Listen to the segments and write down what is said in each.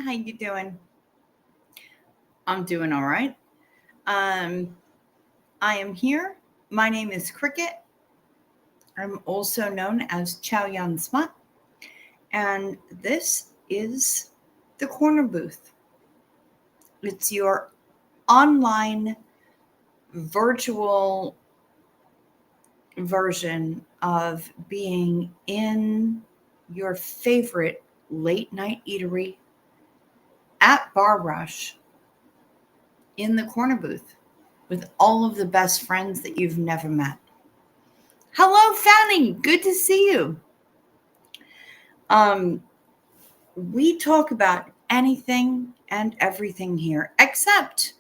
How you doing? I'm doing all right. Um, I am here. My name is Cricket. I'm also known as Chow Yun Smut, and this is the Corner Booth. It's your online virtual version of being in your favorite late night eatery at Bar Rush in the Corner Booth with all of the best friends that you've never met. Hello, Fanny. Good to see you. Um, we talk about anything and everything here except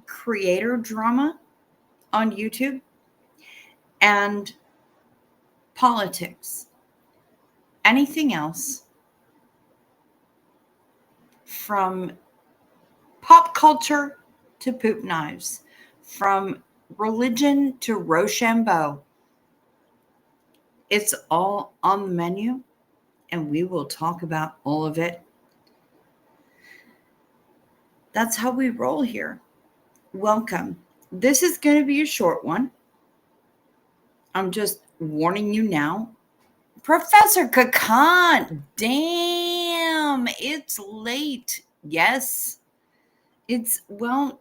creator drama on YouTube and politics. Anything else from pop culture to poop knives, from religion to Rochambeau. It's all on the menu, and we will talk about all of it. That's how we roll here. Welcome. This is going to be a short one. I'm just warning you now. Professor Kakan, damn, it's late. Yes. I'm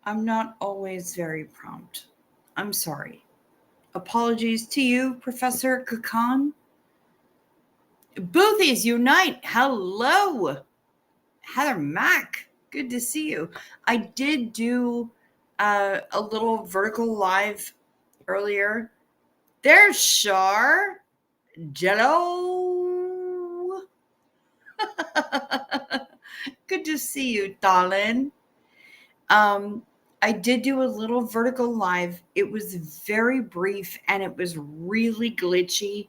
not always very prompt. I'm sorry. Apologies to you, Professor Kakan. Boothies unite. Hello. Heather Mack. Good to see you. I did do a little vertical live earlier. There's Shar. Jello. Good to see you, darling. I did do a little vertical live. It was very brief and it was really glitchy,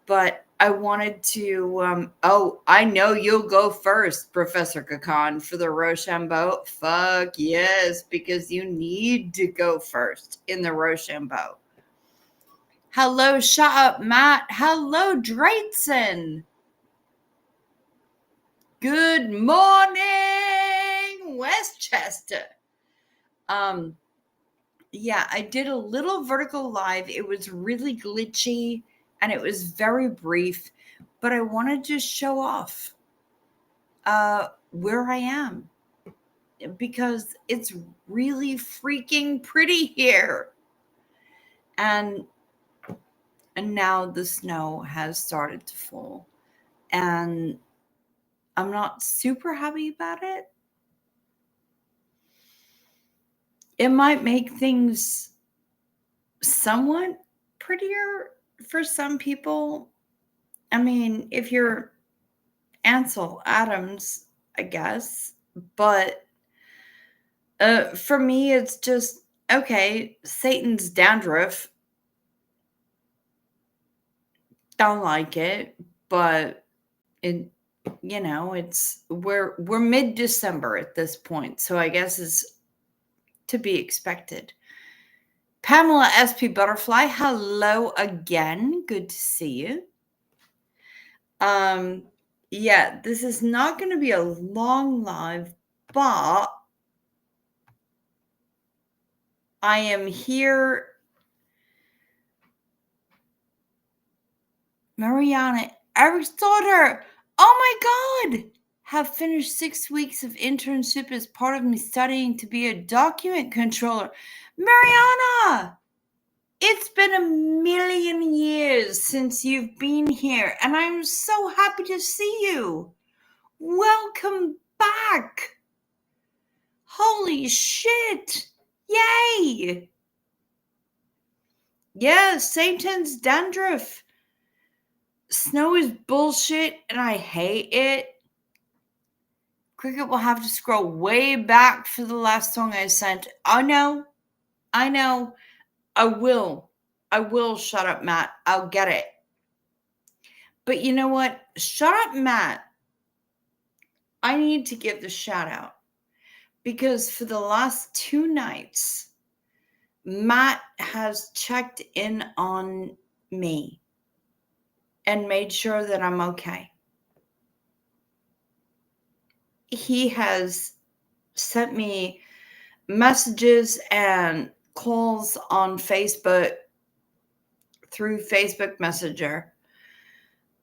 but I wanted to. I know you'll go first, Professor Kakan, for the Rochambeau. Fuck yes, because you need to go first in the Rochambeau. Hello, shut up, Matt. Hello, Drayton. Good morning, Westchester. Yeah, I did a little vertical live. It was really glitchy and it was very brief, but I wanted to show off where I am because it's really freaking pretty here. And now the snow has started to fall. And I'm not super happy about it. It might make things somewhat prettier for some people. I mean, if you're Ansel Adams, I guess, but for me, it's just okay. Satan's dandruff. Don't like it, but it, it's we're mid-December at this point, so I guess it's to be expected. Pamela SP Butterfly, hello again. Good to see you. Yeah, this is not going to be a long live, but I am here. Mariana, Eric's daughter. Oh my God. Have finished 6 weeks of internship as part of me studying to be a document controller. Mariana, it's been a million years since you've been here, and I'm so happy to see you. Welcome back. Holy shit. Yay. Yeah, Satan's dandruff. Snow is bullshit and I hate it. Cricket will have to scroll way back for the last song I sent. I know. I will shut up, Matt. I'll get it. But you know what? Shut up, Matt. I need to give the shout out because for the last 2 nights, Matt has checked in on me. and made sure that I'm okay. He has sent me messages and calls on Facebook through Facebook Messenger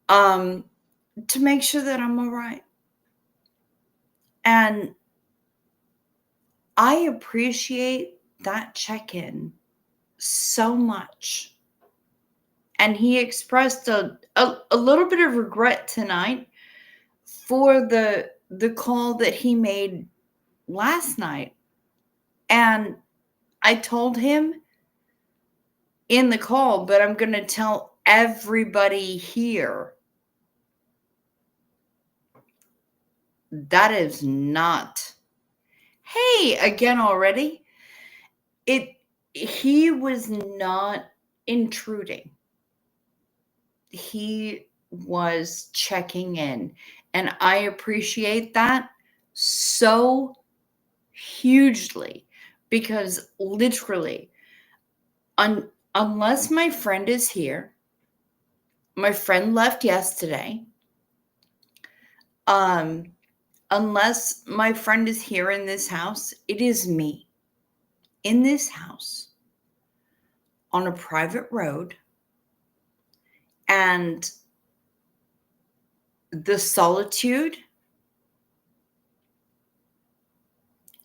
um, to make sure that I'm all right. And I appreciate that check-in so much. And he expressed a little bit of regret tonight for the call that he made last night. And I told him in the call, but I'm going to tell everybody here that is not. Hey, again already. He was not intruding. He was checking in, and I appreciate that so hugely, because literally unless my friend is here, my friend left yesterday, unless my friend is here in this house, it is me in this house on a private road, and the solitude,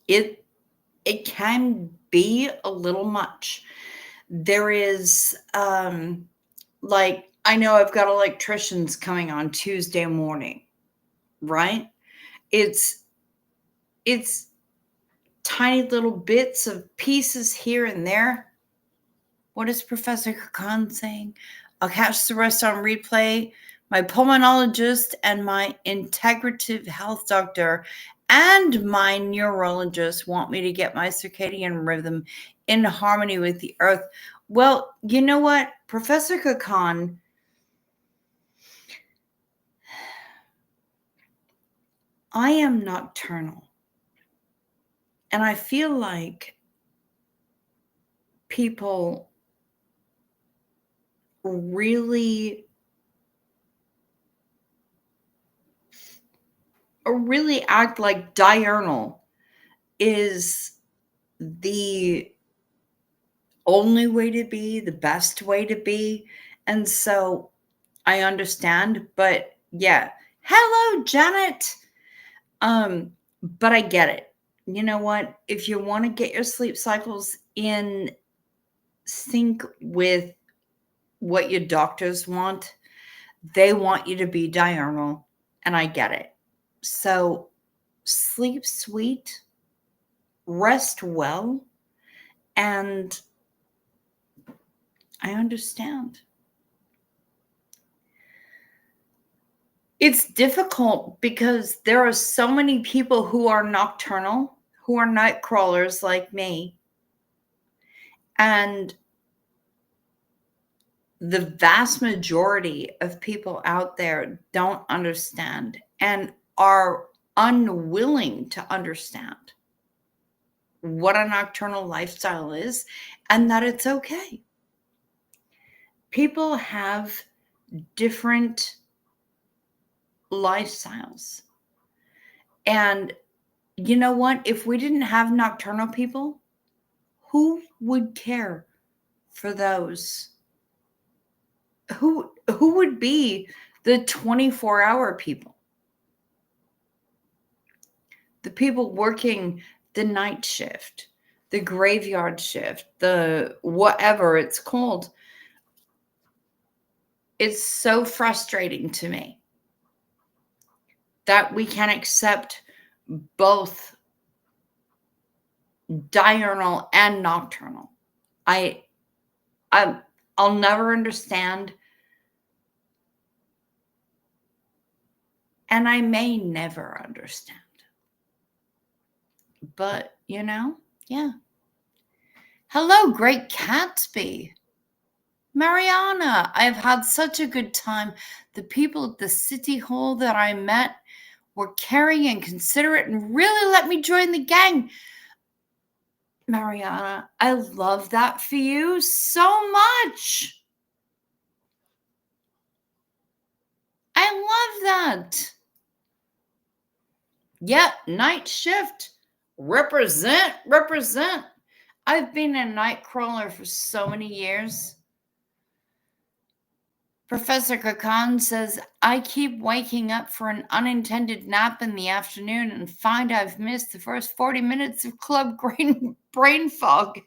it can be a little much. There is like, I know I've got electricians coming on Tuesday morning, right? It's tiny little bits of pieces here and there. What is Professor Khan saying? I'll catch the rest on replay. My pulmonologist and my integrative health doctor and my neurologist want me to get my circadian rhythm in harmony with the earth. Well, you know what, Professor Khan, I am nocturnal. And I feel like people really act like diurnal is the only way to be, the best way to be. And so I understand, but yeah. Hello, Janet. But I get it. You know what? If you want to get your sleep cycles in sync with what your doctors want, they want you to be diurnal, and I get it. So sleep sweet, rest well, and I understand. It's difficult because there are so many people who are nocturnal, who are night crawlers like me. And the vast majority of people out there don't understand and are unwilling to understand what a nocturnal lifestyle is and that it's okay. People have different lifestyles. And you know what? If we didn't have nocturnal people, who would care for those? Who would be the 24-hour people? The people working the night shift, the graveyard shift, the whatever it's called. It's so frustrating to me that we can accept both diurnal and nocturnal. I'll never understand, and I may never understand. But, yeah. Hello, Great Gatsby. Mariana, I've had such a good time. The people at the city hall that I met were caring and considerate and really let me join the gang. Mariana, I love that for you so much. that. Yeah, night shift. Represent, represent. I've been a night crawler for so many years. Professor Kakan says, I keep waking up for an unintended nap in the afternoon and find I've missed the first 40 minutes of club brain fog.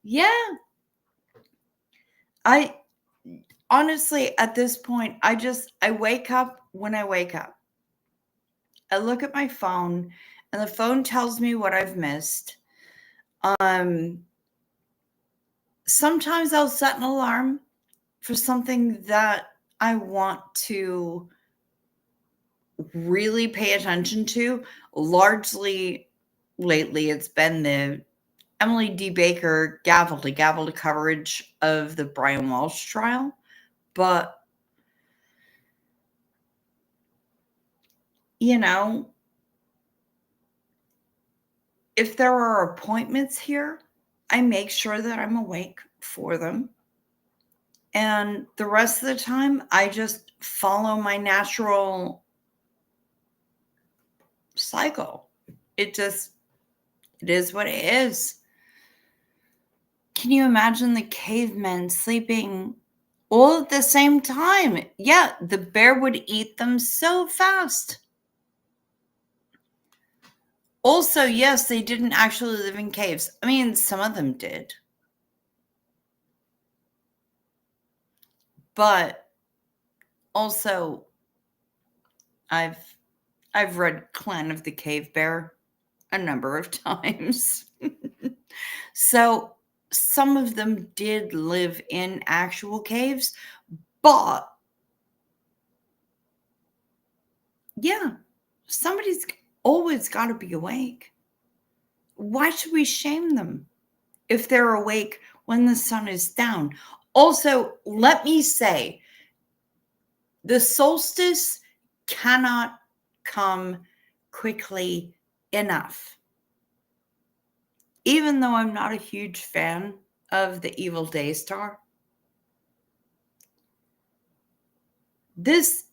Yeah. I honestly, at this point, I wake up when I wake up. I look at my phone and the phone tells me what I've missed. Sometimes I'll set an alarm for something that I want to really pay attention to. Largely lately, it's been the Emily D. Baker gavel to gavel coverage of the Brian Walsh trial. But, you know, if there are appointments here, I make sure that I'm awake for them. And the rest of the time, I just follow my natural cycle. It is what it is. Can you imagine the cavemen sleeping all at the same time? Yeah, the bear would eat them so fast. Also, yes, they didn't actually live in caves. I mean, some of them did. But also, I've read Clan of the Cave Bear a number of times. So some of them did live in actual caves, but yeah, somebody's always got to be awake. Why should we shame them if they're awake when the sun is down? Also, let me say, the solstice cannot come quickly enough. Even though I'm not a huge fan of the evil day star, this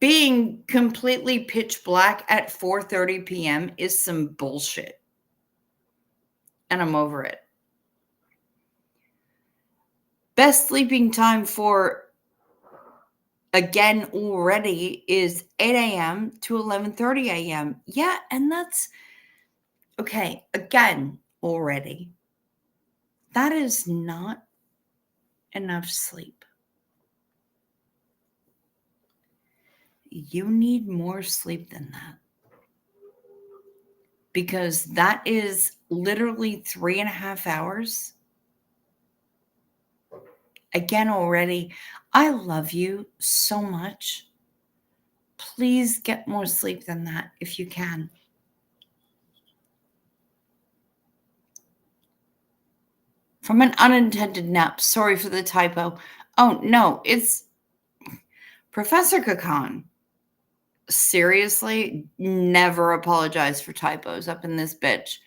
being completely pitch black at 4:30 p.m. is some bullshit. And I'm over it. Best sleeping time for, again, already is 8 a.m. to 11:30 a.m. Yeah, and that's okay. Again, already. That is not enough sleep. You need more sleep than that. Because that is literally 3.5 hours. Again, already, I love you so much. Please get more sleep than that if you can. From an unintended nap. Sorry for the typo. Oh, no, it's Professor Kakan. Seriously, never apologize for typos up in this bitch.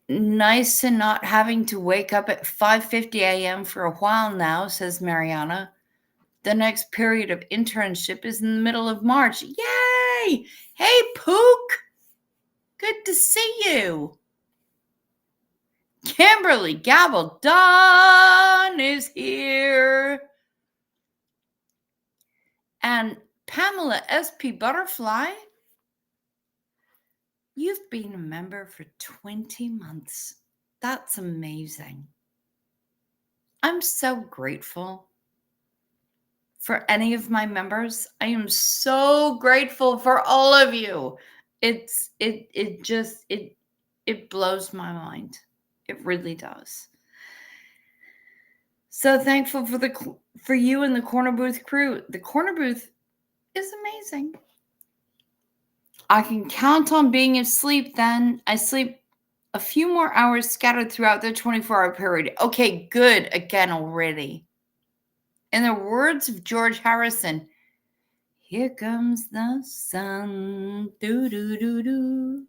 Nice to not having to wake up at 5:50 a.m. for a while now, says Mariana. The next period of internship is in the middle of March. Yay! Hey, Pook! Good to see you. Kimberly Gabaldon is here. And Pamela SP Butterfly, you've been a member for 20 months. That's amazing. I'm so grateful for any of my members. I am so grateful for all of you. It blows my mind. It really does. So thankful for you and the Corner Booth crew. The Corner Booth is amazing. I can count on being asleep then. I sleep a few more hours scattered throughout the 24-hour period. Okay, good again already. In the words of George Harrison, here comes the sun, doo-doo-doo-doo.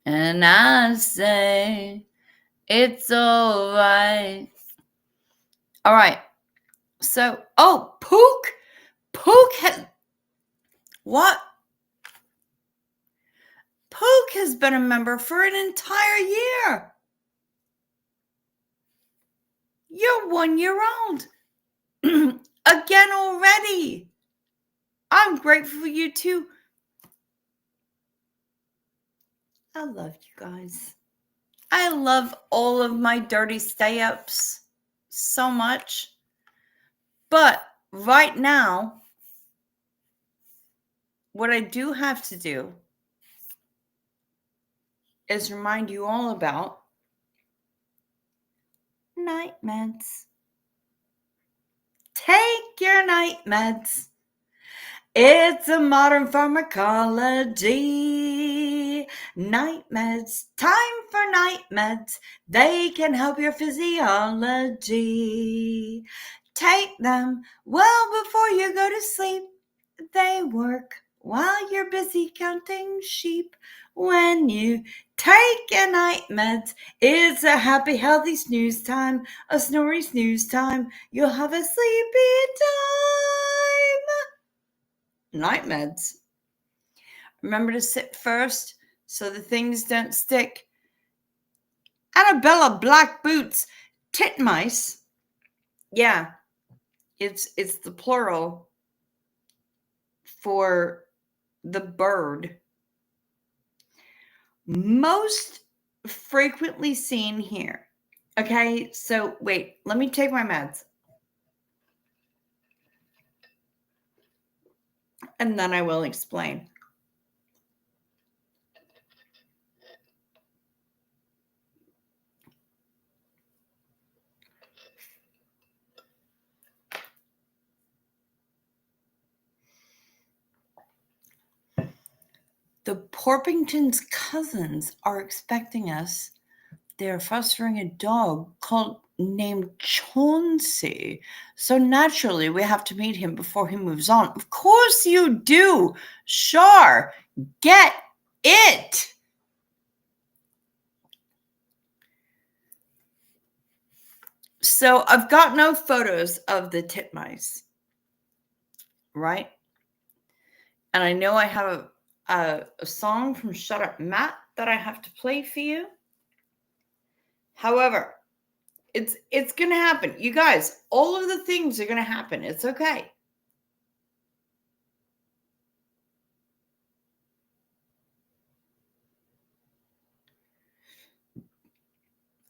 And I say, it's all right. All right. So, oh, Pook has, what? Pook has been a member for an entire year. You're 1 year old. Again already. I'm grateful for you too. I love you guys. I love all of my dirty stay-ups so much. But right now, what I do have to do is remind you all about night meds. Take your night meds. It's a modern pharmacology. Night meds, time for night meds. They can help your physiology. Take them well before you go to sleep. They work while you're busy counting sheep. When you take your night meds, it's a happy, healthy snooze time, a snory snooze time. You'll have a sleepy time. Night meds. Remember to sit first so the things don't stick. Annabella Black Boots, titmice. Yeah, it's the plural for the bird. Most frequently seen here. Okay, so wait, let me take my meds. And then I will explain. The Porpington's cousins are expecting us. They're fostering a dog named Chauncey. So naturally, we have to meet him before he moves on. Of course you do. Sure. Get it. So I've got no photos of the titmice, right? And I know I have a song from Shut Up Matt that I have to play for you. However, it's going to happen. You guys, all of the things are going to happen. It's okay.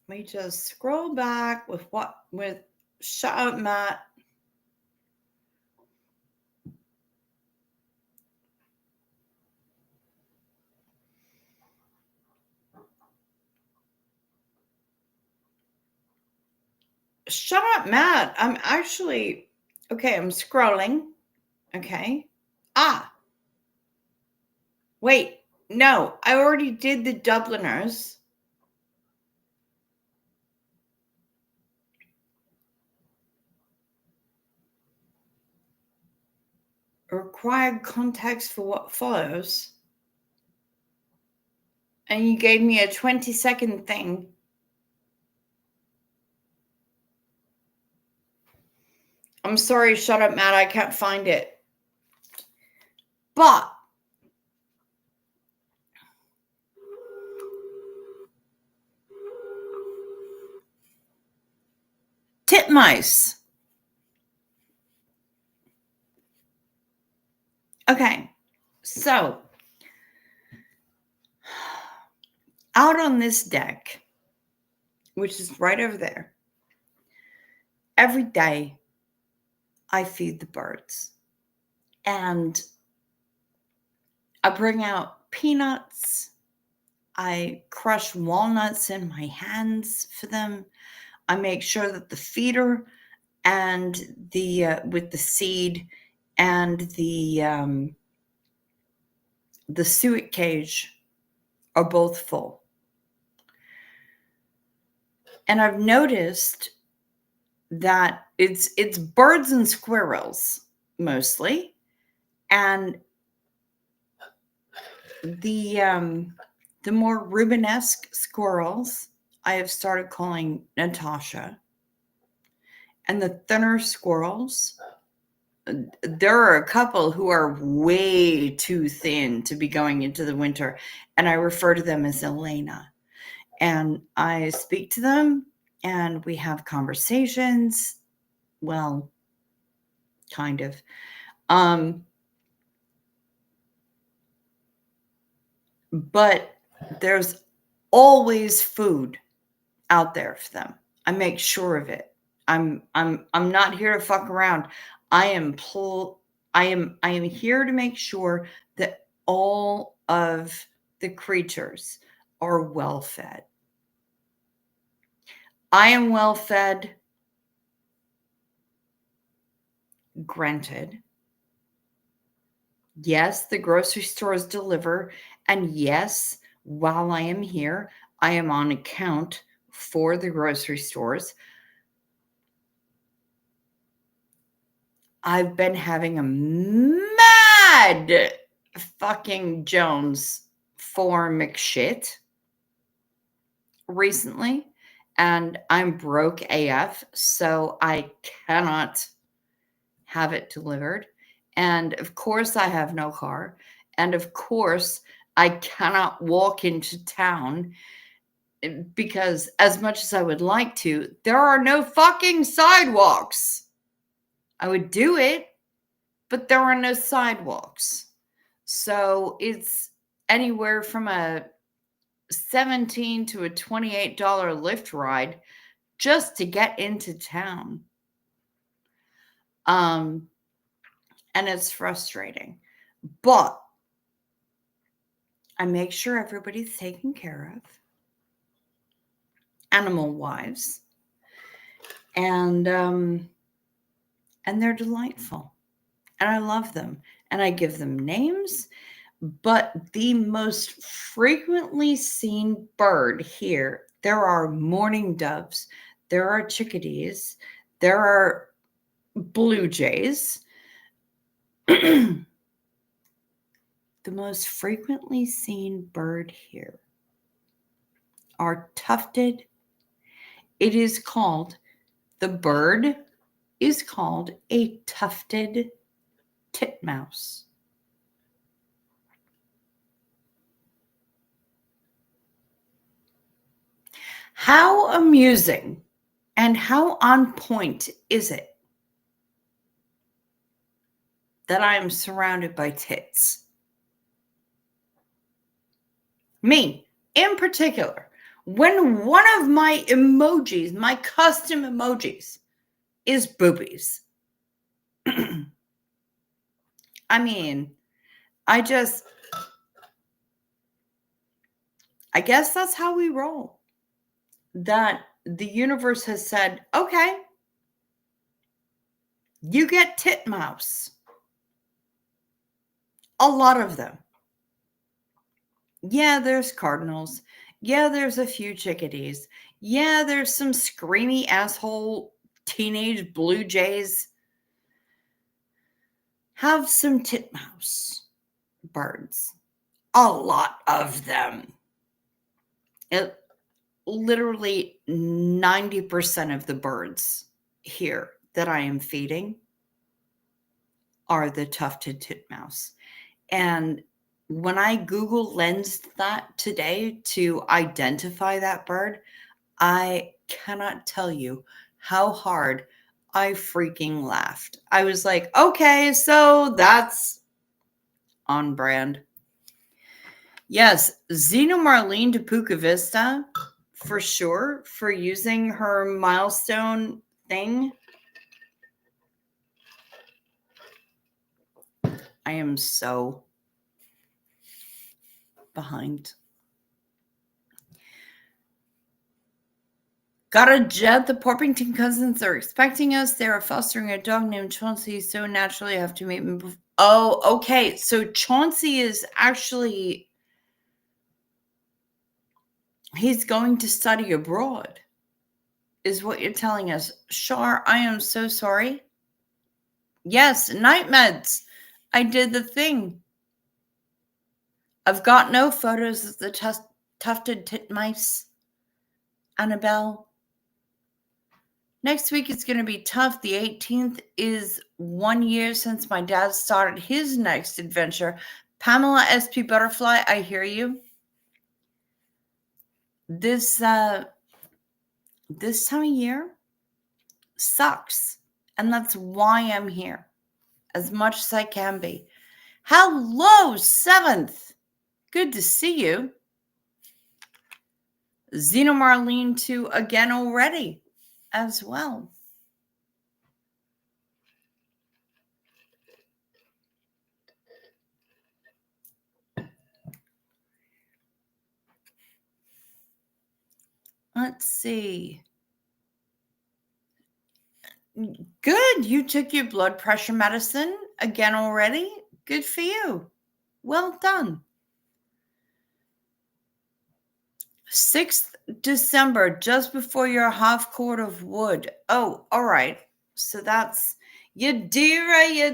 Let me just scroll back with Shut Up Matt. Shut Up Matt. I'm actually, okay, I'm scrolling. Okay. Wait, no, I already did the Dubliners. Required context for what follows. And you gave me a 20-second thing. I'm sorry, Shut Up Matt, I can't find it. But titmice. Okay, so out on this deck, which is right over there, every day I feed the birds. And I bring out peanuts. I crush walnuts in my hands for them. I make sure that the feeder and with the seed and the suet cage are both full. And I've noticed that it's birds and squirrels mostly, and the more Rubenesque squirrels I have started calling Natasha, And the thinner squirrels, there are a couple who are way too thin to be going into the winter, and I refer to them as Elena. And I speak to them and we have conversations. Well, kind of. But there's always food out there for them. I make sure of it. I'm not here to fuck around. I am here to make sure that all of the creatures are well fed. I am well fed, granted. Yes, the grocery stores deliver. And yes, while I am here, I am on account for the grocery stores. I've been having a mad fucking Jones for McShit recently, and I'm broke AF, so I cannot have it delivered. And of course, I have no car. And of course, I cannot walk into town because, as much as I would like to, there are no fucking sidewalks. I would do it, but there are no sidewalks. So it's anywhere from a $17 to a $28 Lyft ride just to get into town. And it's frustrating. But I make sure everybody's taken care of, animal-wise. And they're delightful. And I love them. And I give them names. But the most frequently seen bird here, there are mourning doves, there are chickadees, there are blue jays. The most frequently seen bird here are tufted. It is called, the bird is called a tufted titmouse. How amusing and how on point is it that I am surrounded by tits? Me, in particular, when one of my emojis, my custom emojis, is boobies. I mean, I guess that's how we roll. That the universe has said, okay, you get titmouse. A lot of them. Yeah, there's cardinals. Yeah, there's a few chickadees. Yeah, there's some screamy asshole teenage blue jays. Have some titmouse birds. A lot of them. Literally 90% of the birds here that I am feeding are the tufted titmouse. And when I Google lensed that today to identify that bird, I cannot tell you how hard I freaking laughed. I was like, okay, so that's on brand. Yes, Xena Marlene de Puca Vista, for sure, for using her milestone thing. I am so behind. Got a jet. The Porpington cousins are expecting us. They are fostering a dog named Chauncey, so naturally I have to meet him. Oh, okay. So Chauncey is actually, he's going to study abroad, is what you're telling us. Shar, I am so sorry. Yes, night meds. I did the thing. I've got no photos of the tufted titmice, Annabelle. Next week is going to be tough. The 18th is 1 year since my dad started his next adventure. Pamela SP Butterfly, I hear you. This time of year sucks, and that's why I'm here as much as I can be. Hello, 7th. Good to see you. Zena Marlene 2 again already as well. Let's see. Good. You took your blood pressure medicine again already. Good for you. Well done. 6th December, just before your half quart of wood. Oh, all right. So that's Yadira.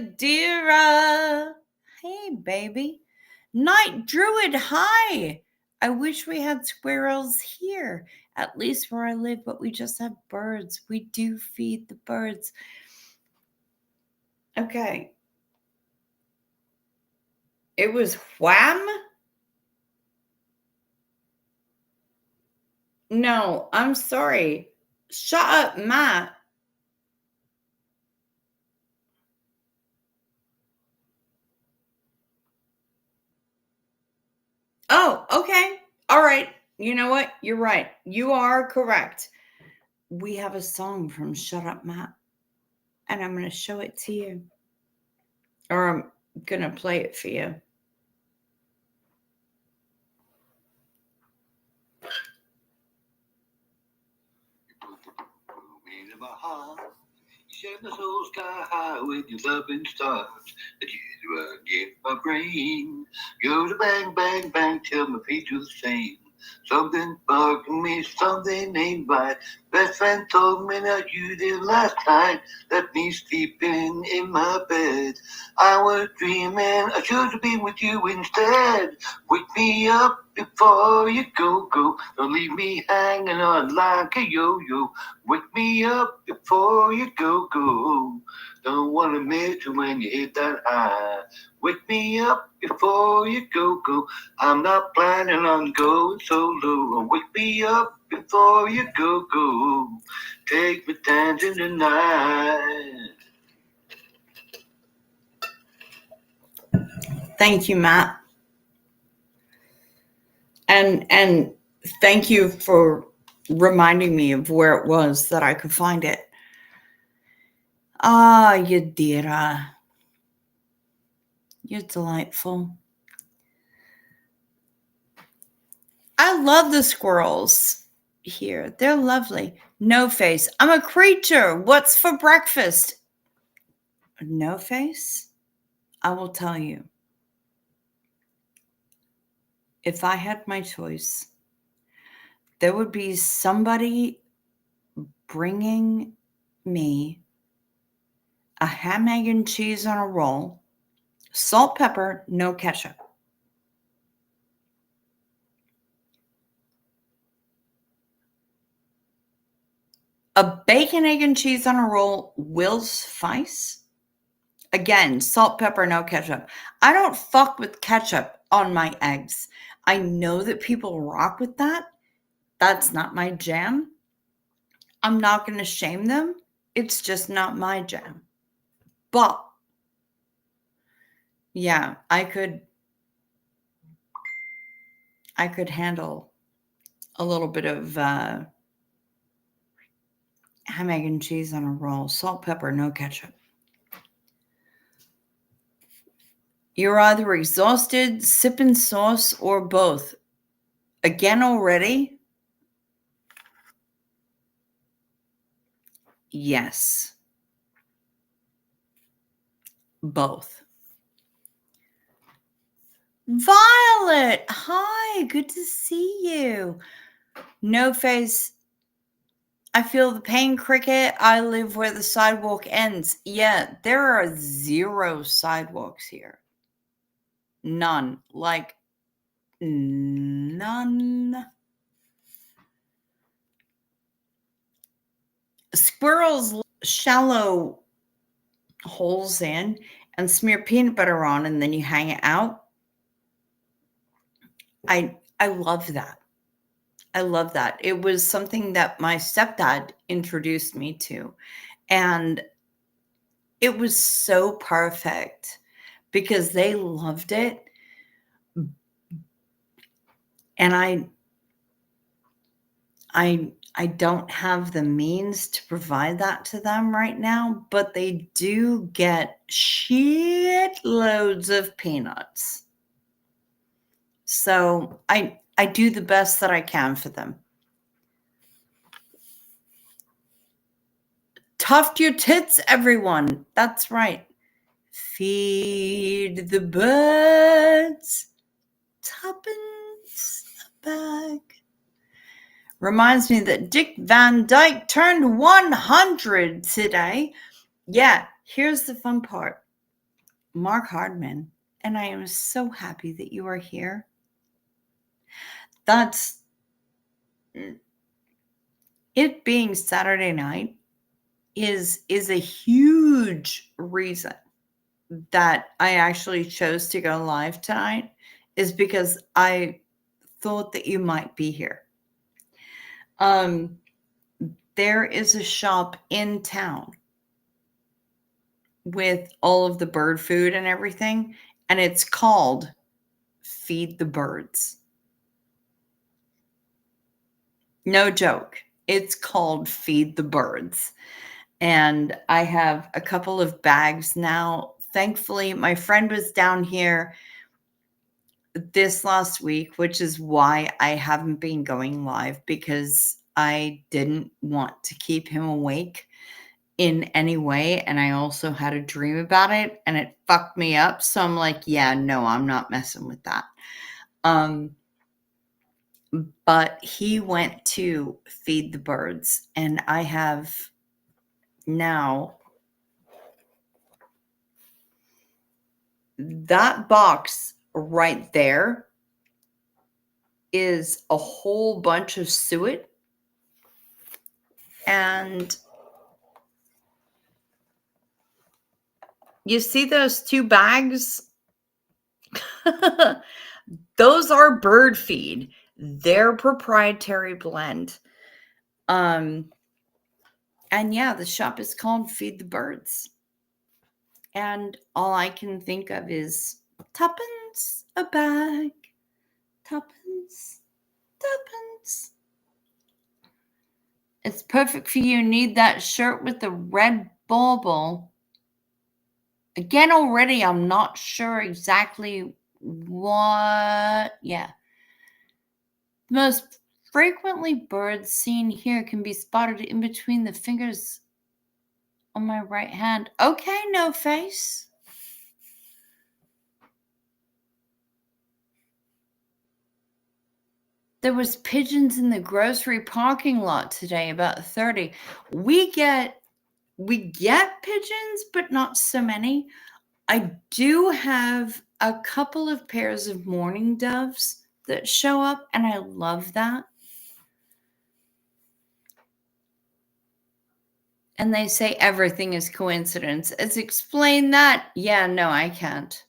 Hey, baby. Night Druid, hi. I wish we had squirrels here, at least where I live, but we just have birds. We do feed the birds. Okay. It was wham? No, I'm sorry. Shut up, Matt. Oh, okay. All right. You know what? You're right. You are correct. We have a song from Shut Up, Matt, and I'm going to show it to you. Or I'm going to play it for you. In my heart, you set my soul sky high with your loving stars. That you give my brain. Go to bang, bang, bang, till my feet do the same. Something bugging me, something ain't right. Best friend told me that you did last night. Left me sleeping in my bed. I was dreaming I should have been with you instead. Wake me up before you go. Don't leave me hanging on like a yo-yo. Wake me up before you go. Don't want to miss you when you hit that high. Wake me up before you go. I'm not planning on going solo. Wake me up before you go. Take me dancing tonight. Thank you, Matt. And thank you for reminding me of where it was that I could find it. Ah, Yadira. You're delightful. I love the squirrels here. They're lovely. No face. I'm a creature. What's for breakfast? No face? I will tell you. If I had my choice, there would be somebody bringing me a ham, egg, and cheese on a roll, salt, pepper, no ketchup. A bacon, egg, and cheese on a roll will suffice. Again, salt, pepper, no ketchup. I don't fuck with ketchup on my eggs. I know that people rock with that. That's not my jam. I'm not going to shame them. It's just not my jam. But yeah, I could handle a little bit of ham, egg, and cheese on a roll. Salt, pepper, no ketchup. You're either exhausted, sipping sauce, or both. Again already? Yes. Both. Violet, hi, good to see you. No face. I feel the pain, cricket. I live where the sidewalk ends. Yeah, there are 0 sidewalks here. None. Like, none. Squirrels shallow holes in and smear peanut butter on, and then you hang it out. I love that. I love that. It was something that my stepdad introduced me to, and it was so perfect because they loved it. And I don't have the means to provide that to them right now, but they do get shitloads of peanuts. So I do the best that I can for them. Tuft your tits, everyone. That's right. Feed the birds. Tuppence a bag. Reminds me that Dick Van Dyke turned 100 today. Yeah, here's the fun part. Mark Hardman, and I am so happy that you are here. That's it being Saturday night is a huge reason that I actually chose to go live tonight, is because I thought that you might be here. There is a shop in town with all of the bird food and everything, and it's called Feed the Birds. No joke. It's called Feed the Birds. And I have a couple of bags now. Thankfully, my friend was down here this last week, which is why I haven't been going live, because I didn't want to keep him awake in any way. And I also had a dream about it and it fucked me up. So I'm like, yeah, no, I'm not messing with that. But he went to Feed the Birds, and I have now that box right there is a whole bunch of suet, and you see those 2 bags? Those are bird feed. Their proprietary blend. And yeah, the shop is called Feed the Birds. And all I can think of is tuppence a bag. Tuppence. Tuppence. It's perfect for you. Need that shirt with the red bauble. Again, already, I'm not sure exactly what. Yeah. The most frequently birds seen here can be spotted in between the fingers on my right hand. Okay, no face. There was pigeons in the grocery parking lot today, about 30. We get pigeons, but not so many. I do have a couple of pairs of mourning doves that show up, and I love that. And they say everything is coincidence. Let's explain that. Yeah, no, I can't.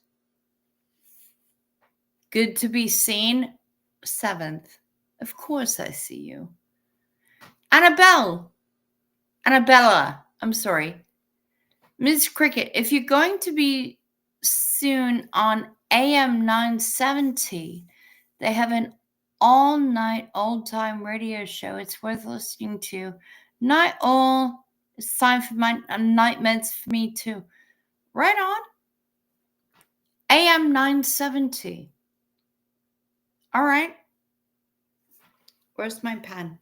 Good to be seen. 7th. Of course I see you. Annabella. I'm sorry. Ms. Cricket, if you're going to be soon on AM 970, they have an all-night, old-time radio show. It's worth listening to. Night all. It's time for my night meds for me too. Right on. AM 970. All right. Where's my pen?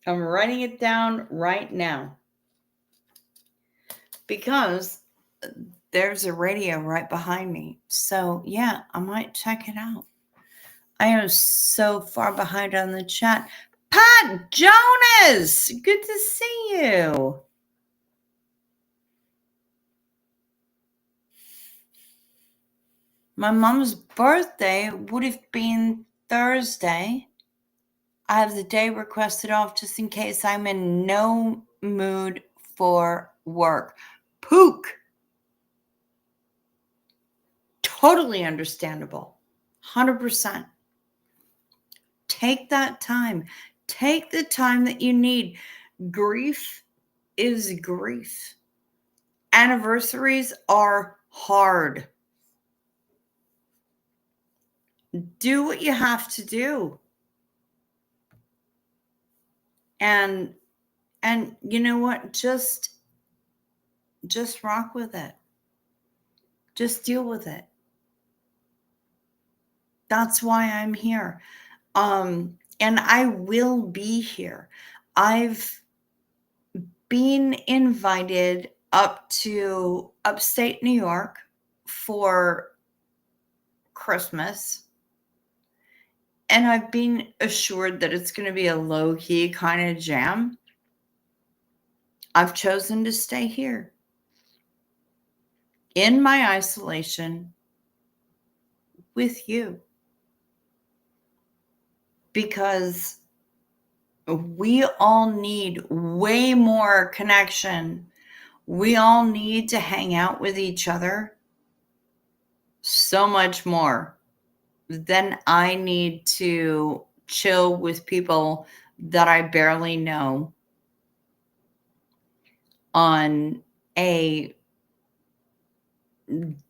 I'm writing it down right now because there's a radio right behind me. So, yeah, I might check it out. I am so far behind on the chat. Pat Jonas! Good to see you. My mom's birthday would have been Thursday. I have the day requested off just in case I'm in no mood for work. Pook. Totally understandable. 100%. Take that time. Take the time that you need. Grief is grief. Anniversaries are hard. Do what you have to do. And you know what? Just rock with it. Just deal with it. That's why I'm here. And I will be here. I've been invited up to upstate New York for Christmas. And I've been assured that it's going to be a low-key kind of jam. I've chosen to stay here in my isolation with you because we all need way more connection. We all need to hang out with each other so much more than I need to chill with people that I barely know on a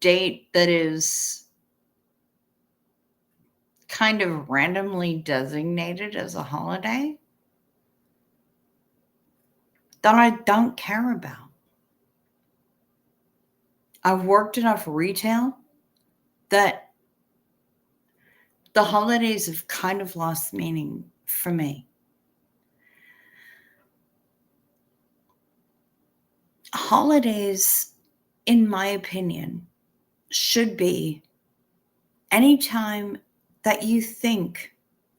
date that is kind of randomly designated as a holiday that I don't care about. I've worked enough retail that the holidays have kind of lost meaning for me. Holidays, in my opinion, should be anytime that you think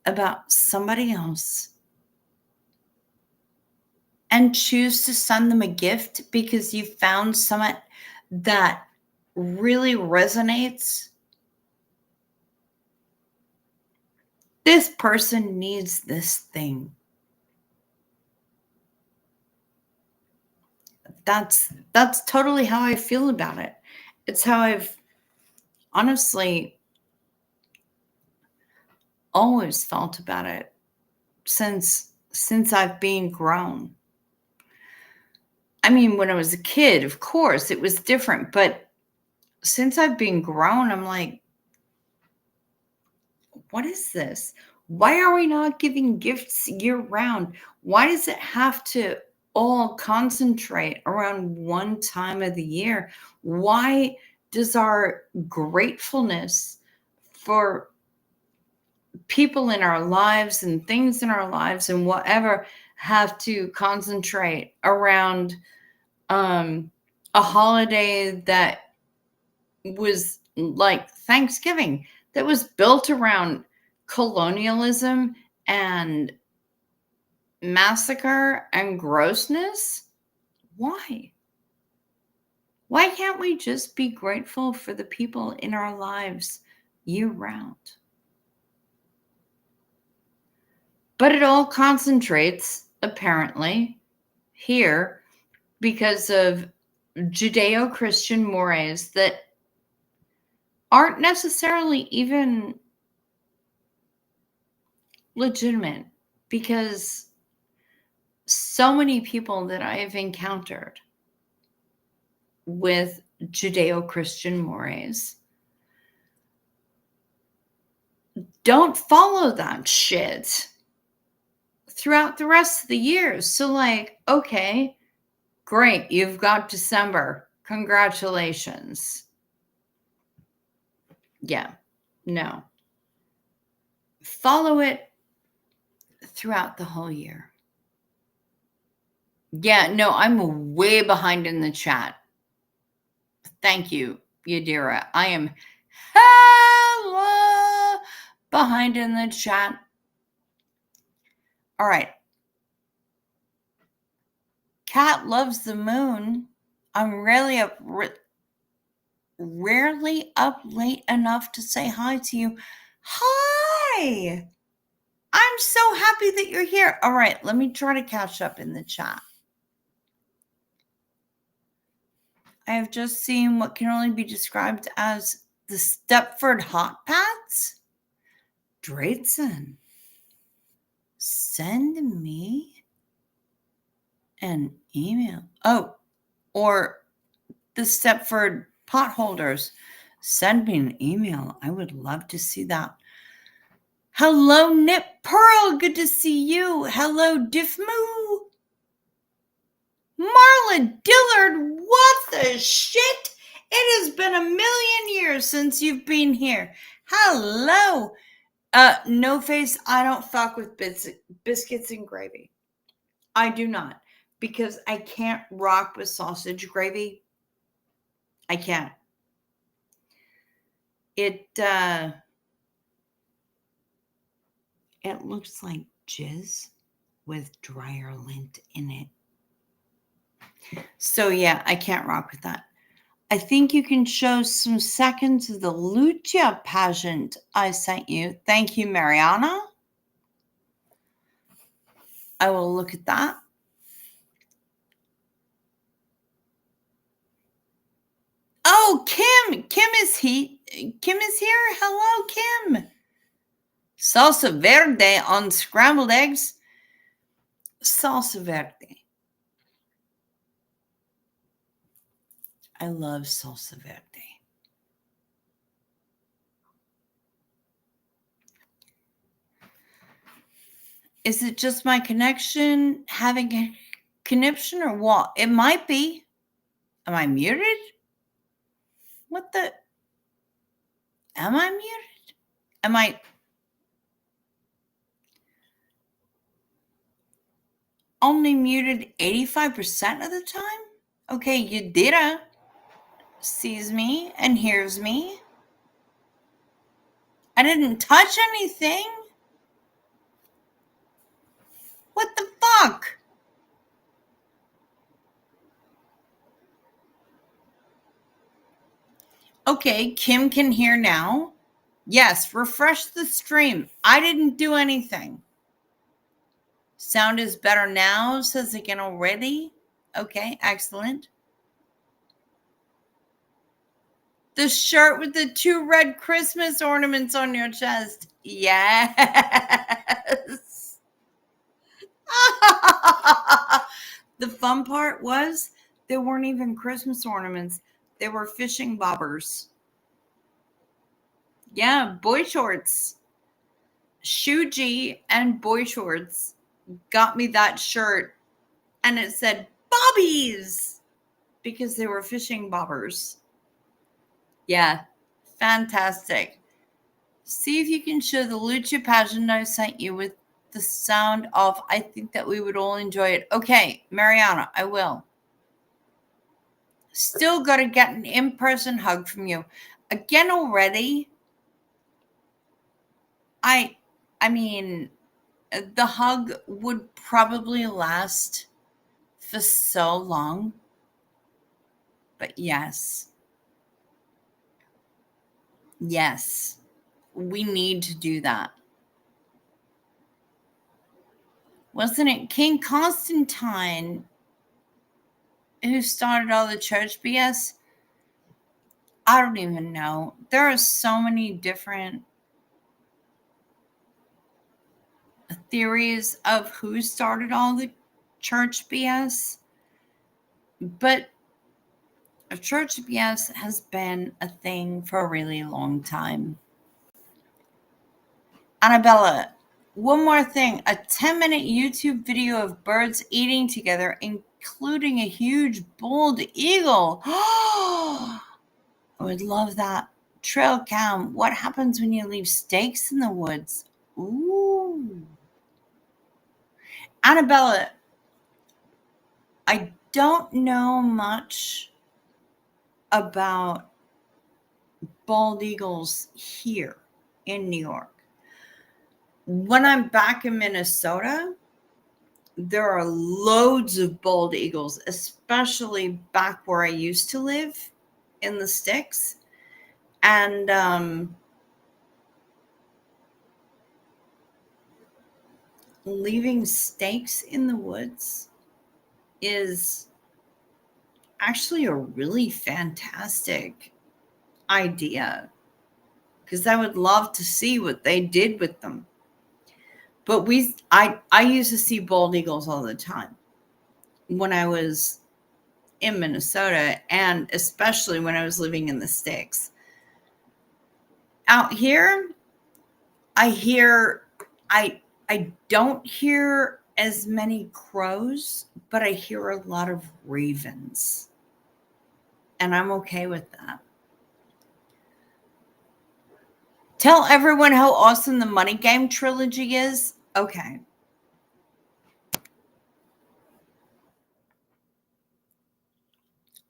about somebody else and choose to send them a gift because you found someone that really resonates. This person needs this thing. That's totally how I feel about it. It's how I've honestly always felt about it since I've been grown. I mean, when I was a kid, of course, it was different, but since I've been grown, I'm like, what is this? Why are we not giving gifts year round? Why does it have to all concentrate around one time of the year? Why does our gratefulness for people in our lives and things in our lives and whatever have to concentrate around a holiday that was like Thanksgiving, that was built around colonialism and massacre and grossness? Why? Why can't we just be grateful for the people in our lives year round? But it all concentrates, apparently, here because of Judeo-Christian mores that aren't necessarily even legitimate, because so many people that I have encountered with Judeo-Christian mores don't follow that shit throughout the rest of the year. So like, okay, great, you've got December. Congratulations. Yeah, no. Follow it throughout the whole year. Yeah, no, I'm way behind in the chat. Thank you, Yadira. I am hella behind in the chat. All right. Cat loves the moon. I'm rarely up late enough to say hi to you. Hi! I'm so happy that you're here. All right, let me try to catch up in the chat. I have just seen what can only be described as the Stepford Hot Pats. Drayton, send me an email. Oh, or the Stepford Potholders, send me an email. I would love to see that. Hello, Nip Pearl. Good to see you. Hello, Diffmoo. Marla Dillard, what the shit? It has been a million years since you've been here. Hello. No face, I don't fuck with biscuits and gravy. I do not, because I can't rock with sausage gravy. I can't. It looks like jizz with dryer lint in it. So yeah, I can't rock with that. I think you can show some seconds of the Lucia pageant I sent you. Thank you, Mariana. I will look at that. Oh, Kim. Kim is here. Hello, Kim. Salsa verde on scrambled eggs. Salsa verde. I love salsa verde. Is it just my connection having a conniption or what? It might be. Am I muted? What the? Am I muted? Am I only muted 85% of the time? Okay, Yadira sees me and hears me. I didn't touch anything. What the fuck? Okay, Kim can hear now. Yes, refresh the stream. I didn't do anything. Sound is better now, says again already. Okay, excellent. The shirt with the 2 red Christmas ornaments on your chest. Yes. The fun part was they weren't even Christmas ornaments. They were fishing bobbers. Yeah, boy shorts. Shuji and boy shorts got me that shirt, and it said bobbies because they were fishing bobbers. Yeah, fantastic. See if you can show the Lucha pageant I sent you with the sound off. I think that we would all enjoy it. Okay, Mariana, I will. Still got to get an in-person hug from you. Again already. I mean, the hug would probably last for so long. But yes. Yes. We need to do that. Wasn't it King Constantine who started all the church BS? I don't even know. There are so many different theories of who started all the church BS. But church BS has been a thing for a really long time. Annabella, one more thing. A 10-minute YouTube video of birds eating together, including a huge bald eagle. I would love that. Trail cam. What happens when you leave steaks in the woods? Ooh. Annabella, I don't know much about bald eagles here in New York. When I'm back in Minnesota, there are loads of bald eagles, especially back where I used to live in the sticks. And leaving steaks in the woods is actually a really fantastic idea, because I would love to see what they did with them. But I used to see bald eagles all the time when I was in Minnesota, and especially when I was living in the sticks. Out here, I hear I don't hear as many crows, but I hear a lot of ravens. And I'm okay with that. Tell everyone how awesome the Money Game trilogy is. Okay.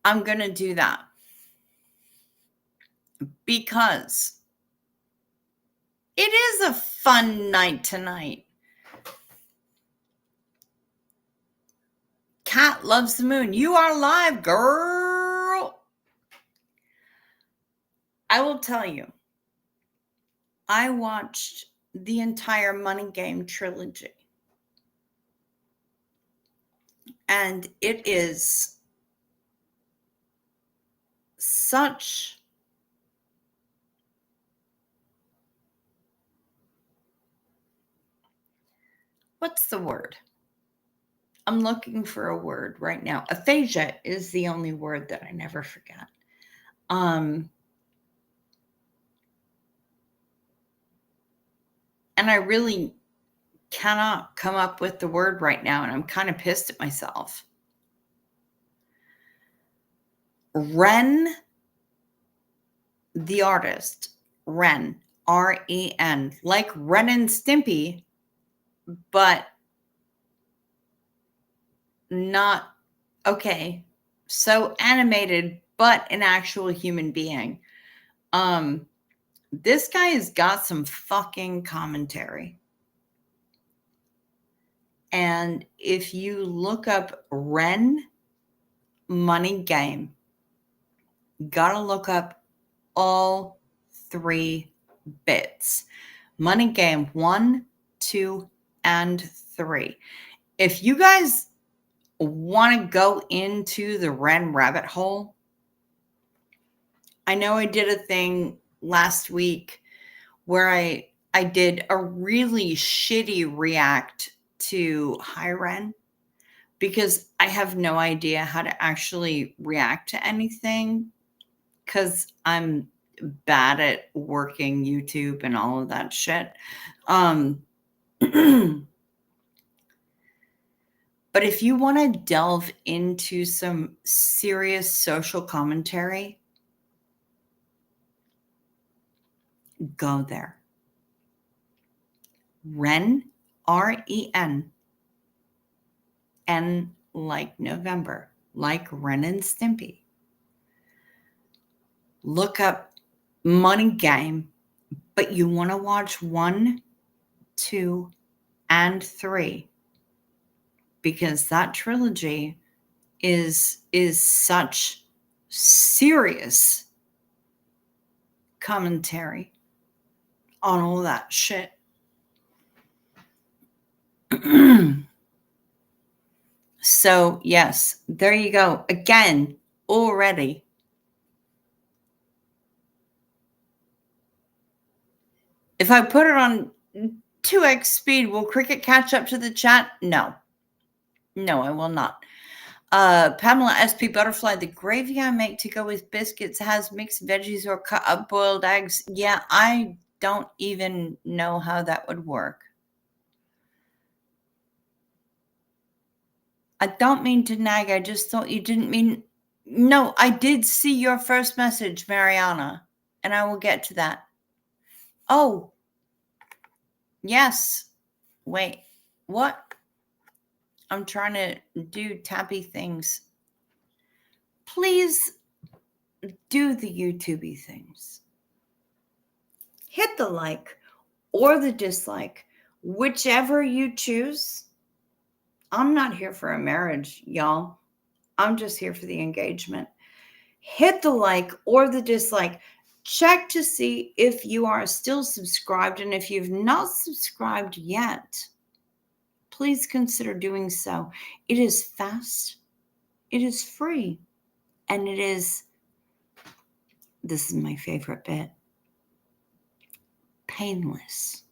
I'm going to do that because it is a fun night tonight. Cat loves the moon. You are live, girl. I will tell you, I watched the entire Money Game trilogy. And it is such what's the word? I'm looking for a word right now. Aphasia is the only word that I never forget. And I really cannot come up with the word right now, and I'm kind of pissed at myself. Ren, the artist, Ren, R-E-N, like Ren and Stimpy, but not, okay, so animated, but an actual human being. This guy has got some fucking commentary. And if you look up Ren Money Game, gotta look up all 3 bits. Money Game 1, 2, and 3. If you guys want to go into the Ren rabbit hole, I know I did a thing last week where I did a really shitty react to Hi Ren, because I have no idea how to actually react to anything, because I'm bad at working YouTube and all of that shit. But if you want to delve into some serious social commentary, go there. Ren, R-E-N, N like November, like Ren and Stimpy. Look up Money Game, but you want to watch 1, 2, and 3, because that trilogy is such serious commentary on all that shit. So yes, there you go. Again, already. If I put it on 2x speed, will Cricket catch up to the chat? No. No, I will not. Pamela SP Butterfly, the gravy I make to go with biscuits has mixed veggies or cut up boiled eggs. Yeah, I don't even know how that would work. I don't mean to nag. I just thought you didn't mean. No, I did see your first message, Mariana, and I will get to that. Oh, yes. Wait, what? I'm trying to do tappy things. Please do the YouTubey things. Hit the like or the dislike, whichever you choose. I'm not here for a marriage, y'all. I'm just here for the engagement. Hit the like or the dislike. Check to see if you are still subscribed. And if you've not subscribed yet, please consider doing so. It is fast, it is free, and it is, this is my favorite bit, painless.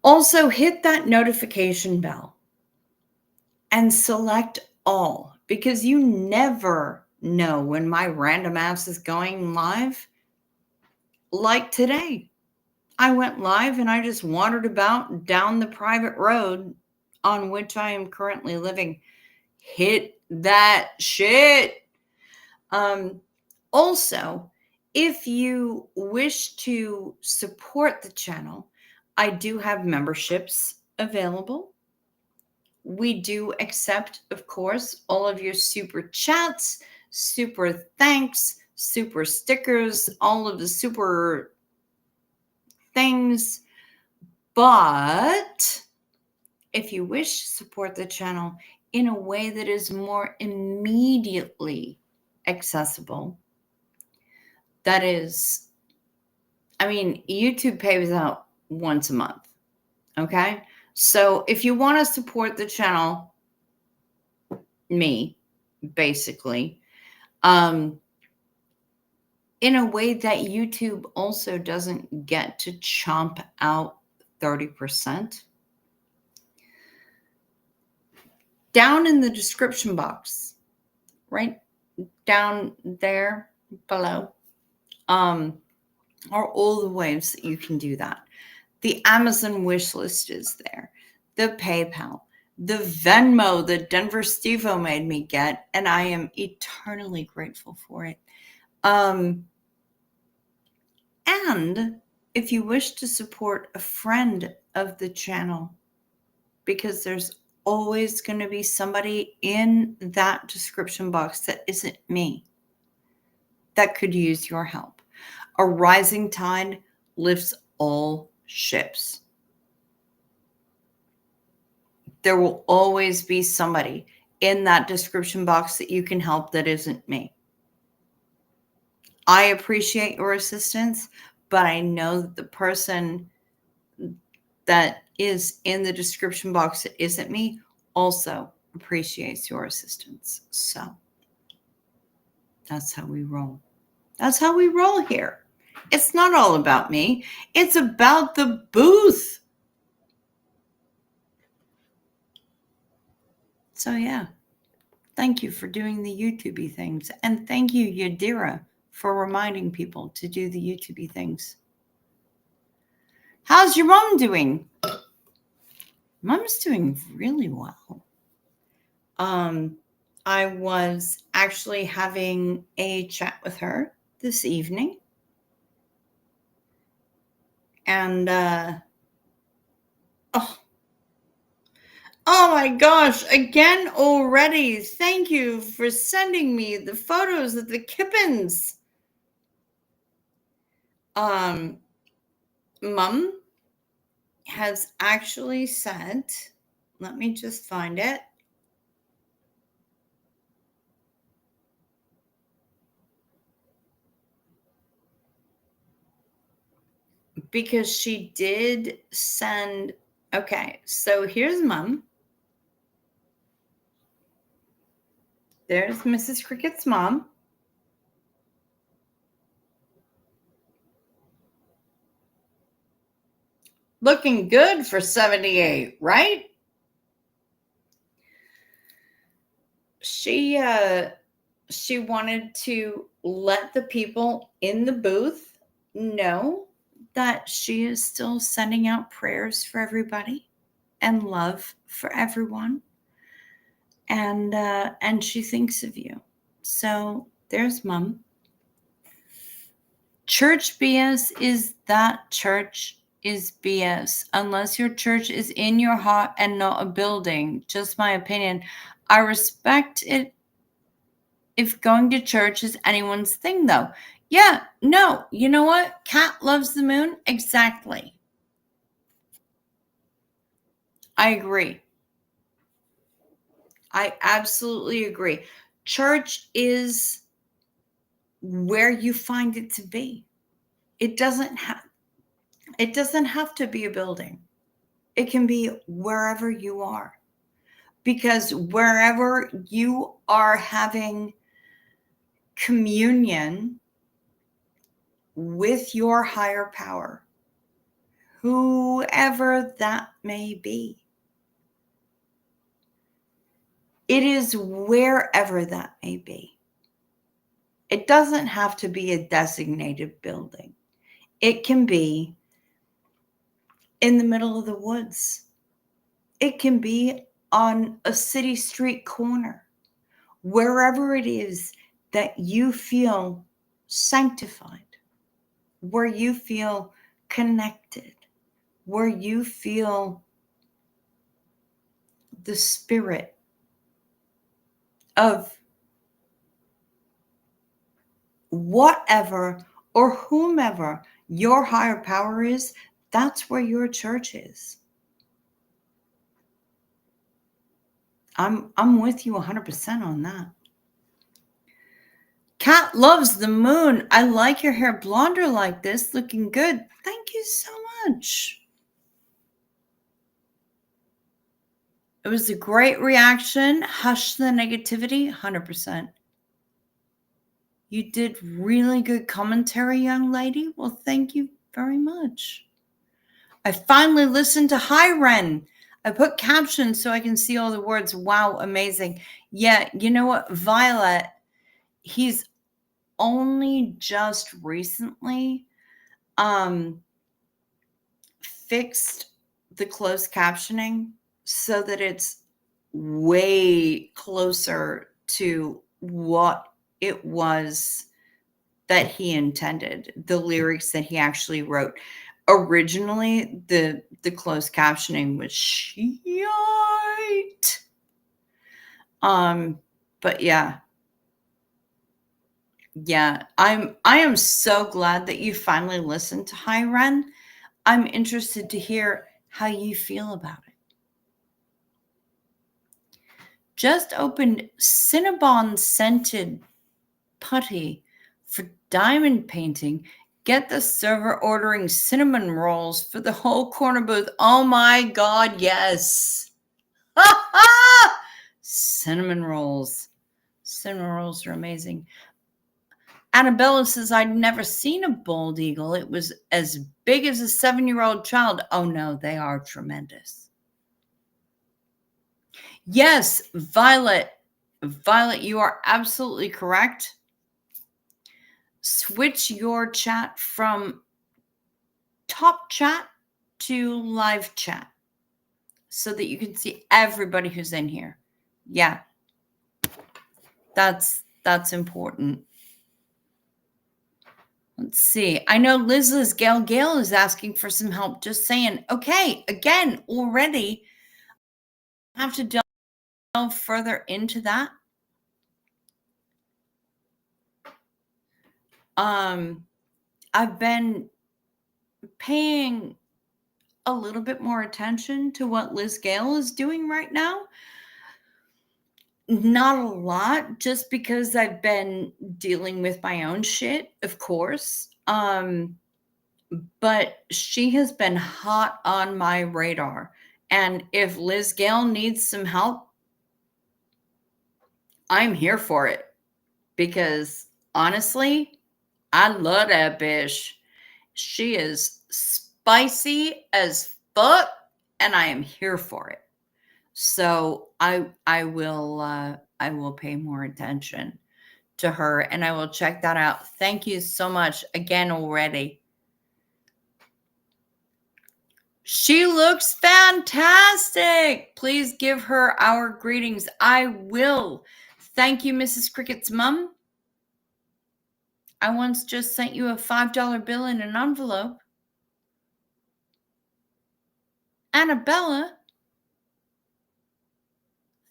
Also, hit that notification bell and select all, because you never know when my random ass is going live. Like today, I went live and I just wandered about down the private road on which I am currently living. Hit that shit. Also, if you wish to support the channel, I do have memberships available. We do accept, of course, all of your super chats, super thanks, super stickers, all of the super things. But if you wish to support the channel in a way that is more immediately accessible, that is, I mean, YouTube pays out once a month. Okay. So if you want to support the channel, me, basically, in a way that YouTube also doesn't get to chomp out 30%, down in the description box, right down there below, are all the ways that you can do that. The Amazon wish list is there, the PayPal, the Venmo that Denver Steve-O made me get, and I am eternally grateful for it. And if you wish to support a friend of the channel, because there's always going to be somebody in that description box that isn't me that could use your help. A rising tide lifts all ships. There will always be somebody in that description box that you can help that isn't me. I appreciate your assistance, but I know that the person that is in the description box that isn't me also appreciates your assistance. So that's how we roll. That's how we roll here. It's not all about me. It's about the booth. So yeah, thank you for doing the YouTubey things. And thank you, Yadira, for reminding people to do the YouTubey things. How's your mom doing? Mom's doing really well. I was actually having a chat with her this evening. And oh my gosh, again already. Thank you for sending me the photos of the kippens. Mom has actually sent, let me just find it. Because she did send, okay, so here's Mom. There's Mrs. Cricket's mom. Looking good for 78, right? She wanted to let the people in the booth know that she is still sending out prayers for everybody and love for everyone. And she thinks of you. So there's Mom. Church BS is that church is BS. Unless your church is in your heart and not a building. Just my opinion. I respect it if going to church is anyone's thing, though. Yeah, no. You know what? Cat loves the moon. Exactly. I agree. I absolutely agree. Church is where you find it to be. It doesn't have, It doesn't have to be a building. It can be wherever you are. Because wherever you are having communion with your higher power, whoever that may be, it is wherever that may be. It doesn't have to be a designated building. It can be in the middle of the woods. It can be on a city street corner. Wherever it is that you feel sanctified, where you feel connected, where you feel the spirit of whatever or whomever your higher power is, that's where your church is. I'm with you 100% on that. Kat loves the moon. I like your hair blonder like this, looking good. Thank you so much. It was a great reaction. Hush the negativity, 100%. You did really good commentary, young lady. Well, thank you very much. I finally listened to Hi Ren. I put captions so I can see all the words. Wow, amazing. Yeah, you know what? Violet, he's only just recently fixed the closed captioning so that it's way closer to what it was that he intended, the lyrics that he actually wrote. Originally, the closed captioning was shite. But yeah, I am so glad that you finally listened to Hi Ren. I'm interested to hear how you feel about it. Just opened Cinnabon scented putty for diamond painting. Get the server ordering cinnamon rolls for the whole corner booth. Oh my God, yes. Cinnamon rolls. Cinnamon rolls are amazing. Annabella says, I'd never seen a bald eagle. It was as big as a 7-year-old child. Oh no, they are tremendous. Yes, Violet, you are absolutely correct. Switch your chat from top chat to live chat so that you can see everybody who's in here. Yeah, that's important. Let's see. I know Liz Gail is asking for some help. Just saying. Okay, again, already I have to delve further into that. I've been paying a little bit more attention to what Liz Gale is doing right now. Not a lot, just because I've been dealing with my own shit, of course. But she has been hot on my radar. And if Liz Gale needs some help, I'm here for it. Because honestly, I love that bitch. She is spicy as fuck, and I am here for it. So I will pay more attention to her, and I will check that out. Thank you so much again already. She looks fantastic. Please give her our greetings. I will. Thank you, Mrs. Cricket's mom. I once just sent you a $5 bill in an envelope. Annabella,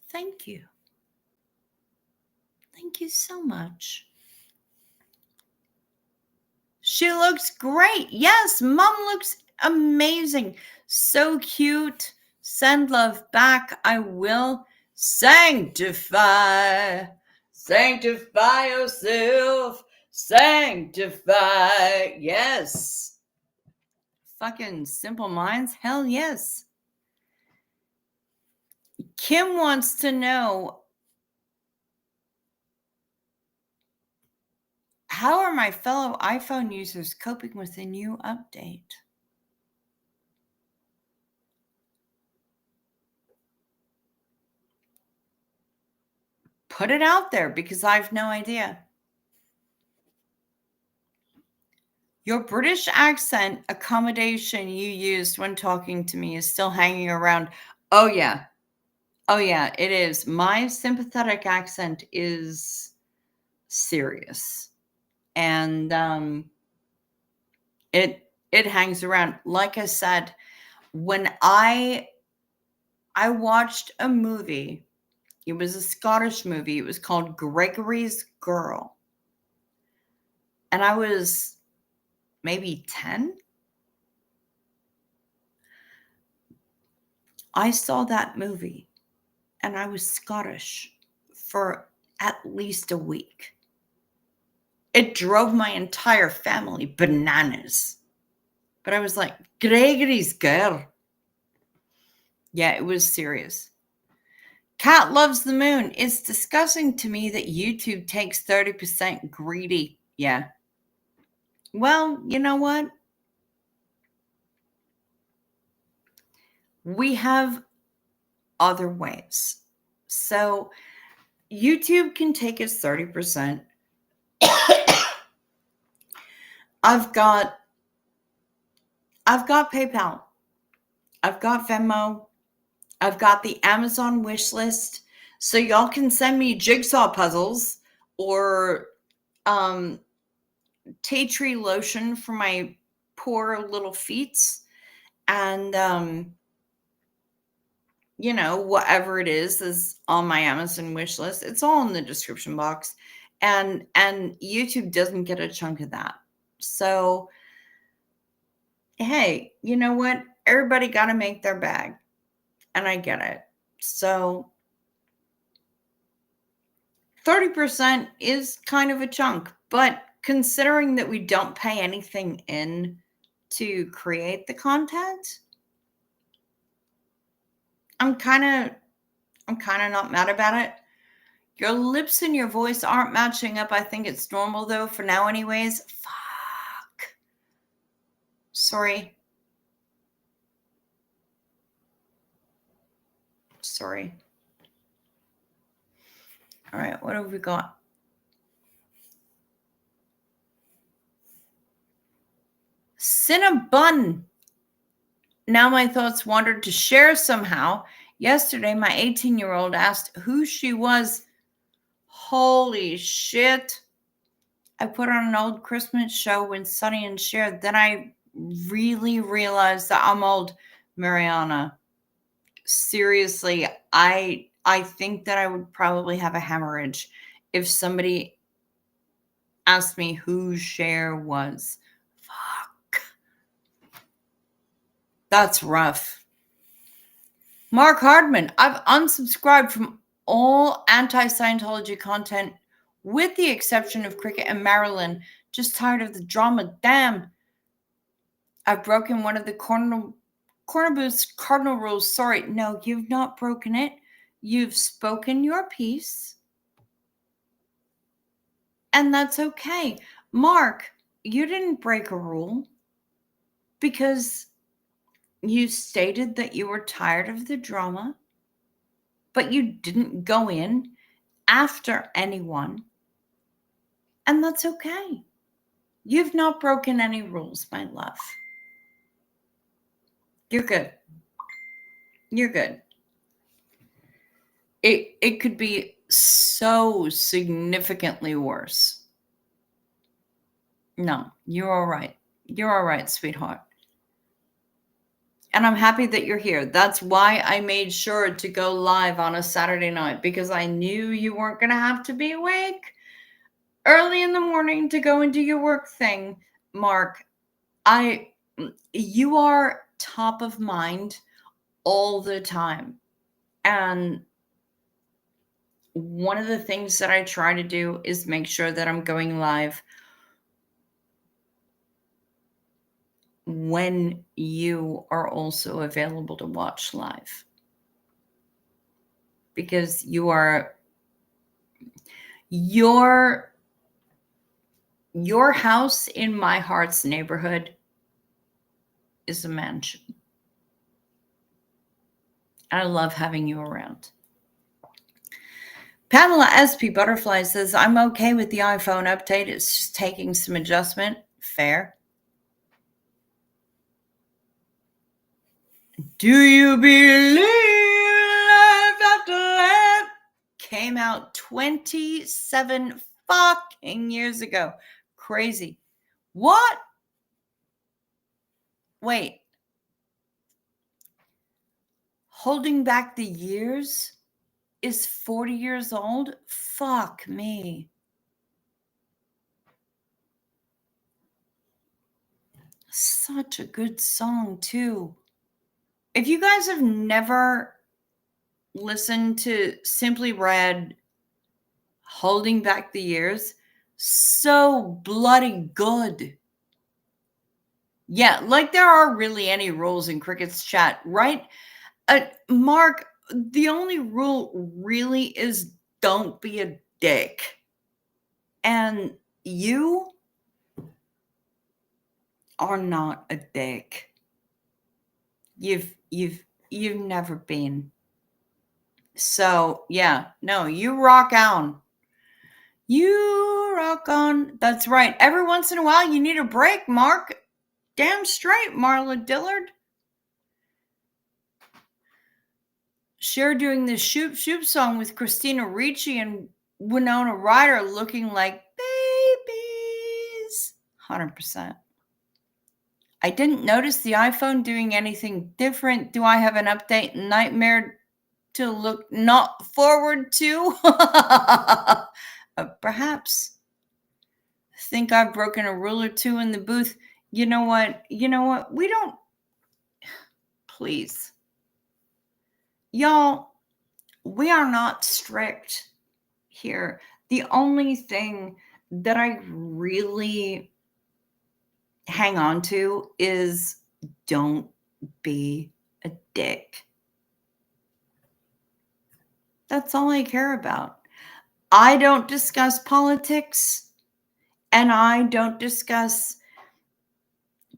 thank you. Thank you so much. She looks great. Yes, mom looks amazing. So cute. Send love back. I will. Sanctify. Sanctify yourself. Sanctify. Yes. Fucking simple minds? Hell yes. Kim wants to know, how are my fellow iPhone users coping with the new update? Put it out there because I have no idea. Your British accent accommodation you used when talking to me is still hanging around. Oh, yeah. Oh, yeah, it is. My sympathetic accent is serious. And it hangs around. Like I said, when I watched a movie, it was a Scottish movie. It was called Gregory's Girl. And I was maybe 10. I saw that movie and I was Scottish for at least a week. It drove my entire family bananas. But I was like, Gregory's Girl. Yeah, it was serious. Cat loves the moon. It's disgusting to me that YouTube takes 30% greedy. Yeah. Well, you know what? We have other ways. So YouTube can take its 30%. I've got PayPal. I've got Venmo. I've got the Amazon wish list. So y'all can send me jigsaw puzzles or tea tree lotion for my poor little feet. And whatever it is on my Amazon wish list. It's all in the description box. And YouTube doesn't get a chunk of that. So hey, you know what? Everybody got to make their bag. And I get it. So 30% is kind of a chunk, but considering that we don't pay anything in to create the content, I'm kind of not mad about it. Your lips and your voice aren't matching up. I think it's normal though for now anyways. Fuck. Sorry. All right, what have we got? Cinnabon. Now my thoughts wandered to share somehow. Yesterday, my 18-year-old asked who she was. Holy shit. I put on an old Christmas show when Sonny and Cher. Then I really realized that I'm old. Mariana. Seriously, I think that I would probably have a hemorrhage if somebody asked me who Cher was. Fuck. That's rough. Mark Hardman, I've unsubscribed from all anti-Scientology content with the exception of Cricket and Marilyn. Just tired of the drama. Damn. I've broken one of the Corner Booth's cardinal rules. Sorry. No, you've not broken it. You've spoken your piece. And that's okay. Mark, you didn't break a rule because you stated that you were tired of the drama, but you didn't go in after anyone. And that's okay. You've not broken any rules, my love. You're good. You're good. It could be so significantly worse. No, you're all right. You're all right, sweetheart. And I'm happy that you're here. That's why I made sure to go live on a Saturday night, because I knew you weren't going to have to be awake early in the morning to go and do your work thing. Mark, you are top of mind all the time. And one of the things that I try to do is make sure that I'm going live when you are also available to watch live, because your house in my heart's neighborhood is a mansion. I love having you around. Pamela SP Butterfly says, I'm okay with the iPhone update. It's just taking some adjustment. Fair. Do you believe life after life? Came out 27 fucking years ago. Crazy. What? Wait. Holding Back the Years is 40 years old? Fuck me. Such a good song, too. If you guys have never listened to Simply Red, Holding Back the Years, so bloody good. Yeah, like there are really any rules in Cricket's chat, right? Mark, the only rule really is don't be a dick. And you are not a dick. You've never been. So yeah, no, you rock on. You rock on. That's right. Every once in a while you need a break, Mark. Damn straight, Marla Dillard. Cher doing the Shoop Shoop song with Christina Ricci and Winona Ryder looking like babies. 100%. I didn't notice the iPhone doing anything different. Do I have an update nightmare to look not forward to? Perhaps. Think I've broken a rule or two in the booth. You know what? We don't. Please. Y'all, we are not strict here. The only thing that I really hang on to is don't be a dick. That's all I care about. I don't discuss politics, and I don't discuss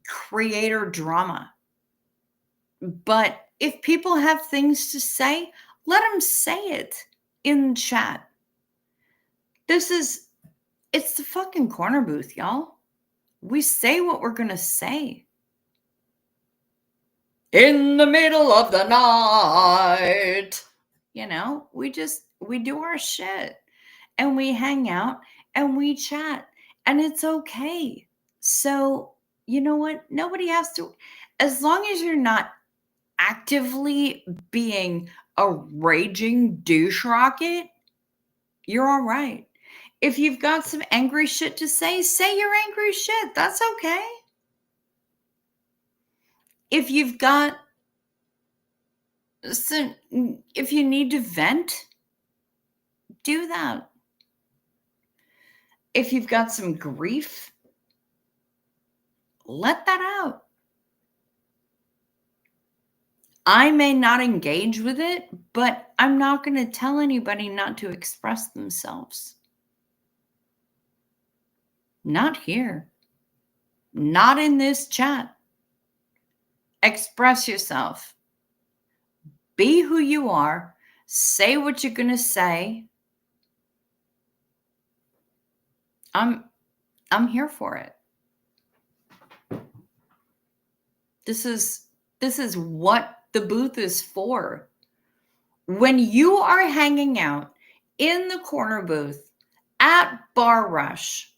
creator drama. But if people have things to say, let them say it in chat. It's the fucking corner booth, y'all. We say what we're going to say. In the middle of the night. We do our shit. And we hang out and we chat. And it's okay. So, you know what? Nobody has to. As long as you're not actively being a raging douche rocket, you're all right. If you've got some angry shit to say your angry shit. That's okay. If you've got if you need to vent, do that. If you've got some grief, let that out. I may not engage with it, but I'm not going to tell anybody not to express themselves. Not here. Not in this chat. Express yourself. Be who you are. Say what you're going to say. I'm here for it. This is what the booth is for. When you are hanging out in the corner booth at Bar Rush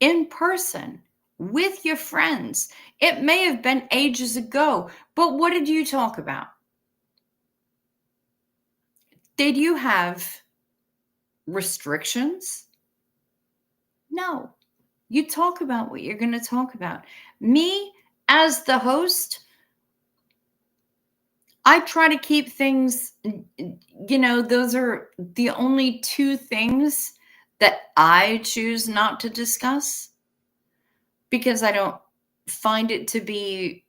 in person with your friends, it may have been ages ago, but what did you talk about? Did you have restrictions? No. You talk about what you're going to talk about. Me, as the host, I try to keep things, those are the only two things that I choose not to discuss. because I don't find it to be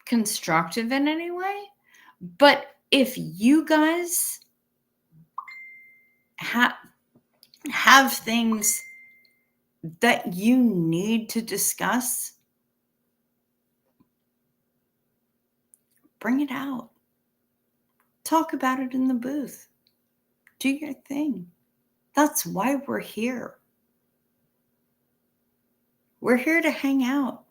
constructive in any way. But if you guys have things that you need to discuss, bring it out. Talk about it in the booth. Do your thing. That's why we're here. We're here to hang out.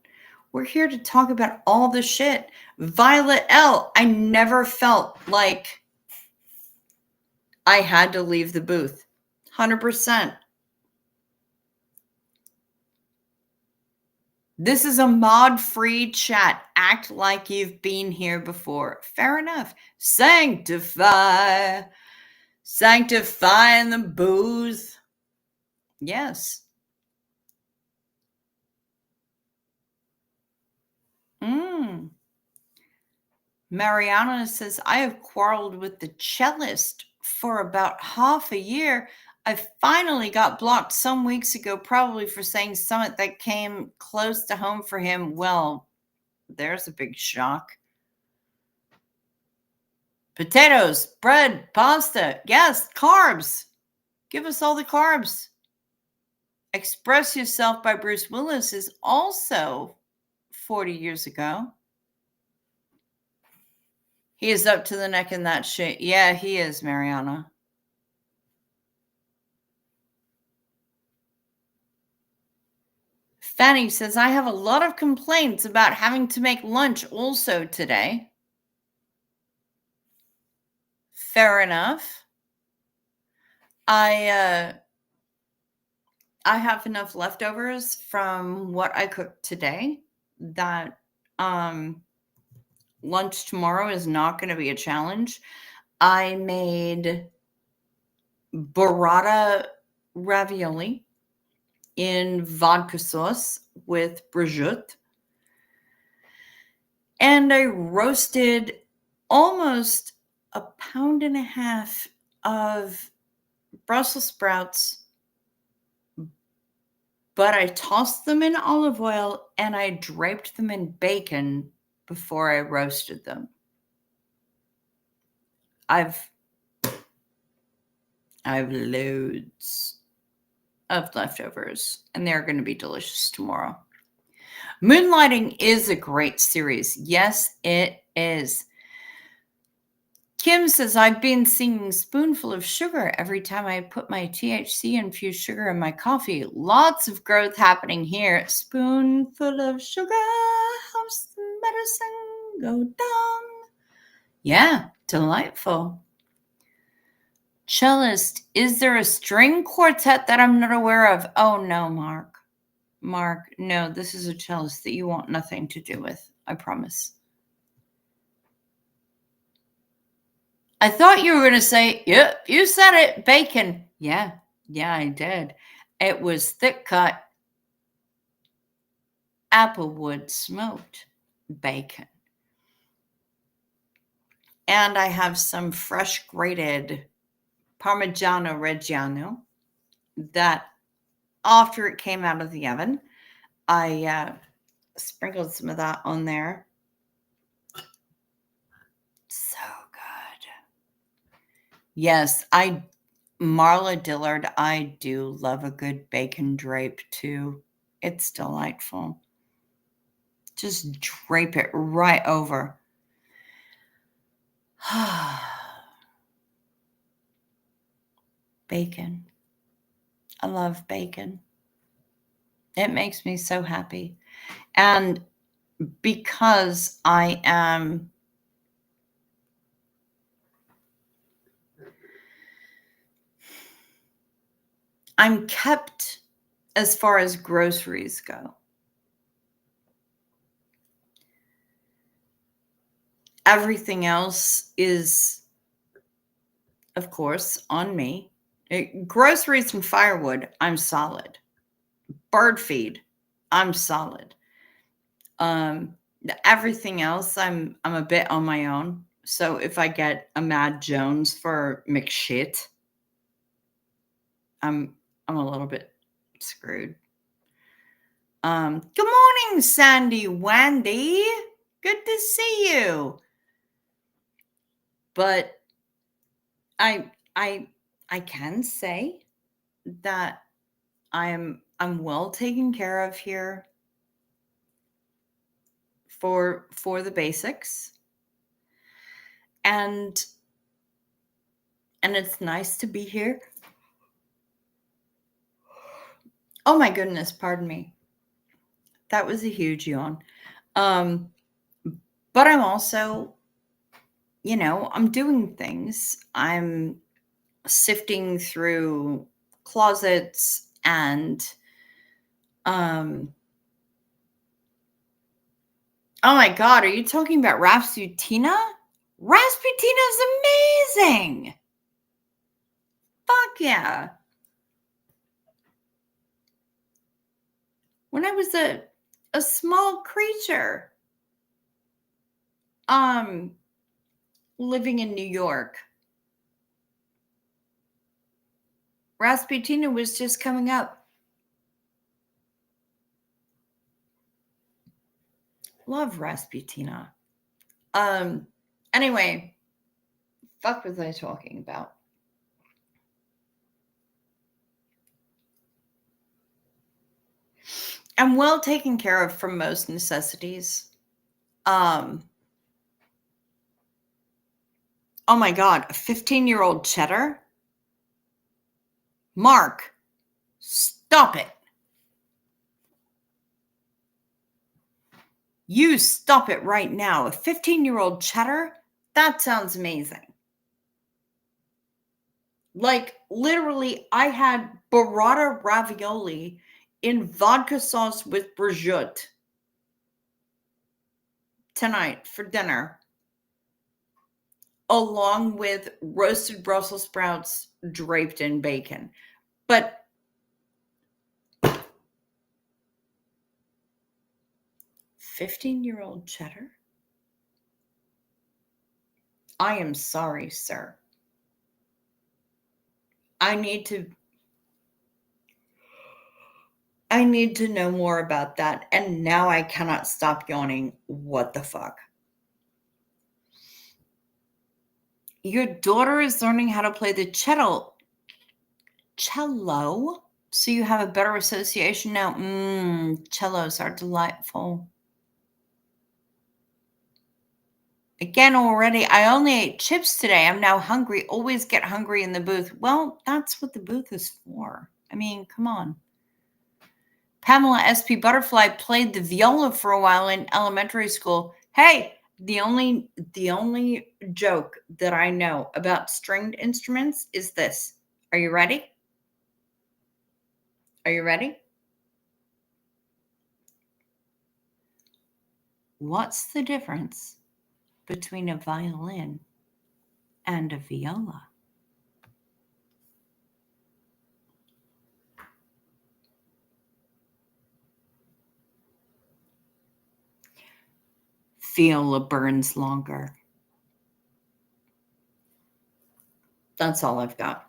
We're here to talk about all the shit. Violet L, I never felt like I had to leave the booth. 100%. This is a mod-free chat. Act like you've been here before. Fair enough. Sanctify. Sanctify in the booth. Yes. Mariana says, I have quarreled with the cellist for about half a year. I finally got blocked some weeks ago, probably for saying something that came close to home for him. Well, there's a big shock. Potatoes, bread, pasta. Yes, carbs. Give us all the carbs. Express Yourself by Bruce Willis is also 40 years ago. He is up to the neck in that shit. Yeah, he is, Mariana. Fanny says, I have a lot of complaints about having to make lunch also today. Fair enough. I have enough leftovers from what I cooked today that lunch tomorrow is not going to be a challenge. I made burrata ravioli in vodka sauce with prosciutto. And I roasted almost 1.5 pounds of Brussels sprouts, but I tossed them in olive oil and I draped them in bacon before I roasted them. I've loads of leftovers, and they're going to be delicious tomorrow. Moonlighting is a great series. Yes, it is. Kim says, I've been singing Spoonful of Sugar every time I put my THC-infused sugar in my coffee. Lots of growth happening here. Spoonful of sugar helps the medicine go down. Yeah, delightful. Cellist, is there a string quartet that I'm not aware of? Oh, no, Mark. Mark, no, this is a cellist that you want nothing to do with. I promise. I thought you were going to say, yep, you said it, bacon. Yeah, I did. It was thick cut applewood smoked bacon. And I have some fresh grated Parmigiano Reggiano that after it came out of the oven, I sprinkled some of that on there. So good. Yes, Marla Dillard, I do love a good bacon drape too. It's delightful. Just drape it right over. Bacon. I love bacon. It makes me so happy. And because I'm kept as far as groceries go. Everything else is, of course, on me. Groceries and firewood, I'm solid. Bird feed, I'm solid. Everything else, I'm a bit on my own. So if I get a Mad Jones for McShit, I'm a little bit screwed. Good morning, Sandy Wendy. Good to see you. But I can say that I'm well taken care of here for the basics. And it's nice to be here. Oh my goodness, pardon me. That was a huge yawn. But I'm also, I'm doing things. I'm sifting through closets and oh my god, are you talking about Rasputina? Rasputina's amazing. Fuck yeah. When I was a small creature living in New York, Rasputina was just coming up. Love Rasputina. Anyway, fuck was I talking about? I'm well taken care of from most necessities. Oh my god, a 15-year-old cheddar? Mark, stop it. You stop it right now. A 15-year-old cheddar? That sounds amazing. Like, literally, I had burrata ravioli in vodka sauce with prosciutto tonight for dinner, along with roasted Brussels sprouts draped in bacon. But 15-year-old cheddar? I am sorry, sir. I need to know more about that. And now I cannot stop yawning. What the fuck? Your daughter is learning how to play the cello. Cello? So you have a better association now? Cellos are delightful. Again, already, I only ate chips today. I'm now hungry. Always get hungry in the booth. Well, that's what the booth is for. I mean, come on. Pamela S.P. Butterfly played the viola for a while in elementary school. Hey, the only joke that I know about stringed instruments is this. Are you ready? Are you ready? What's the difference between a violin and a viola? Viola burns longer. That's all I've got.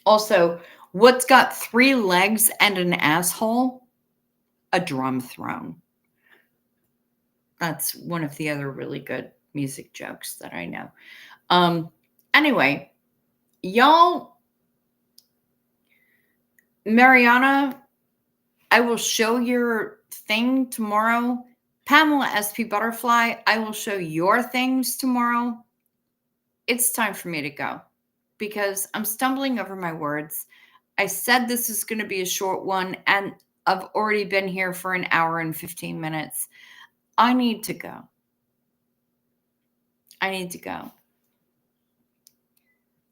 Also, what's got 3 legs and an asshole? A drum throne. That's one of the other really good music jokes that I know. Anyway, y'all, Mariana, I will show your thing tomorrow. Pamela SP Butterfly, I will show your things tomorrow. It's time for me to go because I'm stumbling over my words. I said this is going to be a short one, and I've already been here for an hour and 15 minutes. I need to go.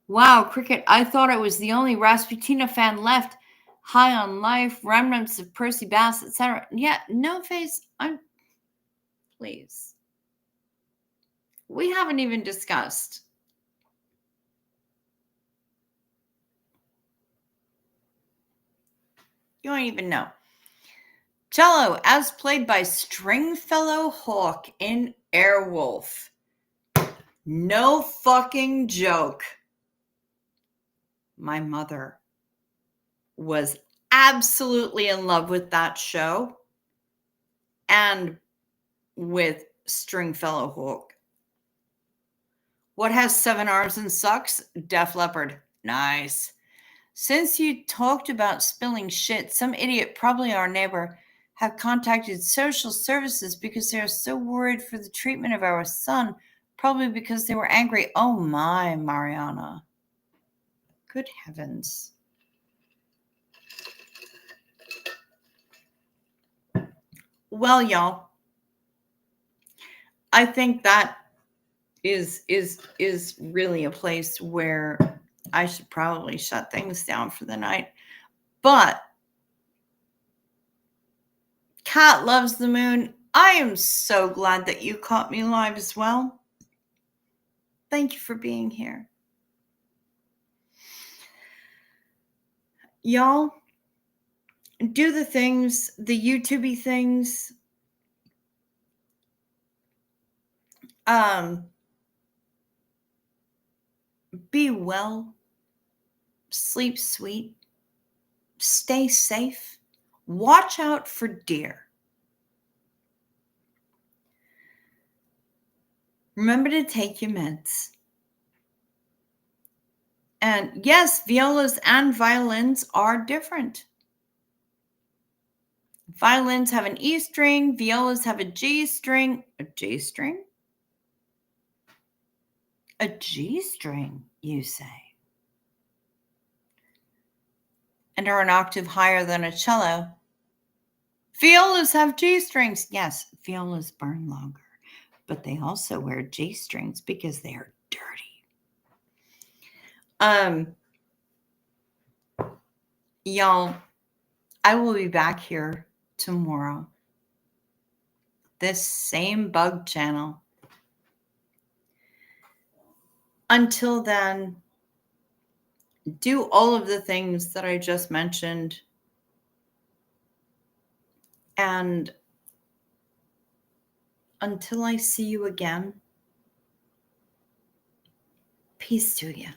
Wow, Cricket, I thought I was the only Rasputina fan left. High on life, remnants of Percy Bass, etc. Yeah, no face. Please. We haven't even discussed. You don't even know. Cello, as played by Stringfellow Hawk in Airwolf. No fucking joke. My mother was absolutely in love with that show. and with Stringfellow Hawk. What has 7 arms and sucks? Def Leppard. Nice. Since you talked about spilling shit, some idiot, probably our neighbor, have contacted social services because they are so worried for the treatment of our son, probably because they were angry. Oh my, Mariana. Good heavens. Well, y'all, I think that is really a place where I should probably shut things down for the night. But Cat loves the moon. I am so glad that you caught me live as well. Thank you for being here. Y'all, do the things, the YouTubey things. Be well, sleep sweet, stay safe, watch out for deer. Remember to take your meds. And yes, violas and violins are different. Violins have an E string, violas have a G string. A G string? A G string, you say? And are an octave higher than a cello. Violas have G strings. Yes, violas burn longer, but they also wear G strings because they are dirty. Y'all, I will be back here tomorrow. This same bug channel. Until then, do all of the things that I just mentioned. And until I see you again, peace to you.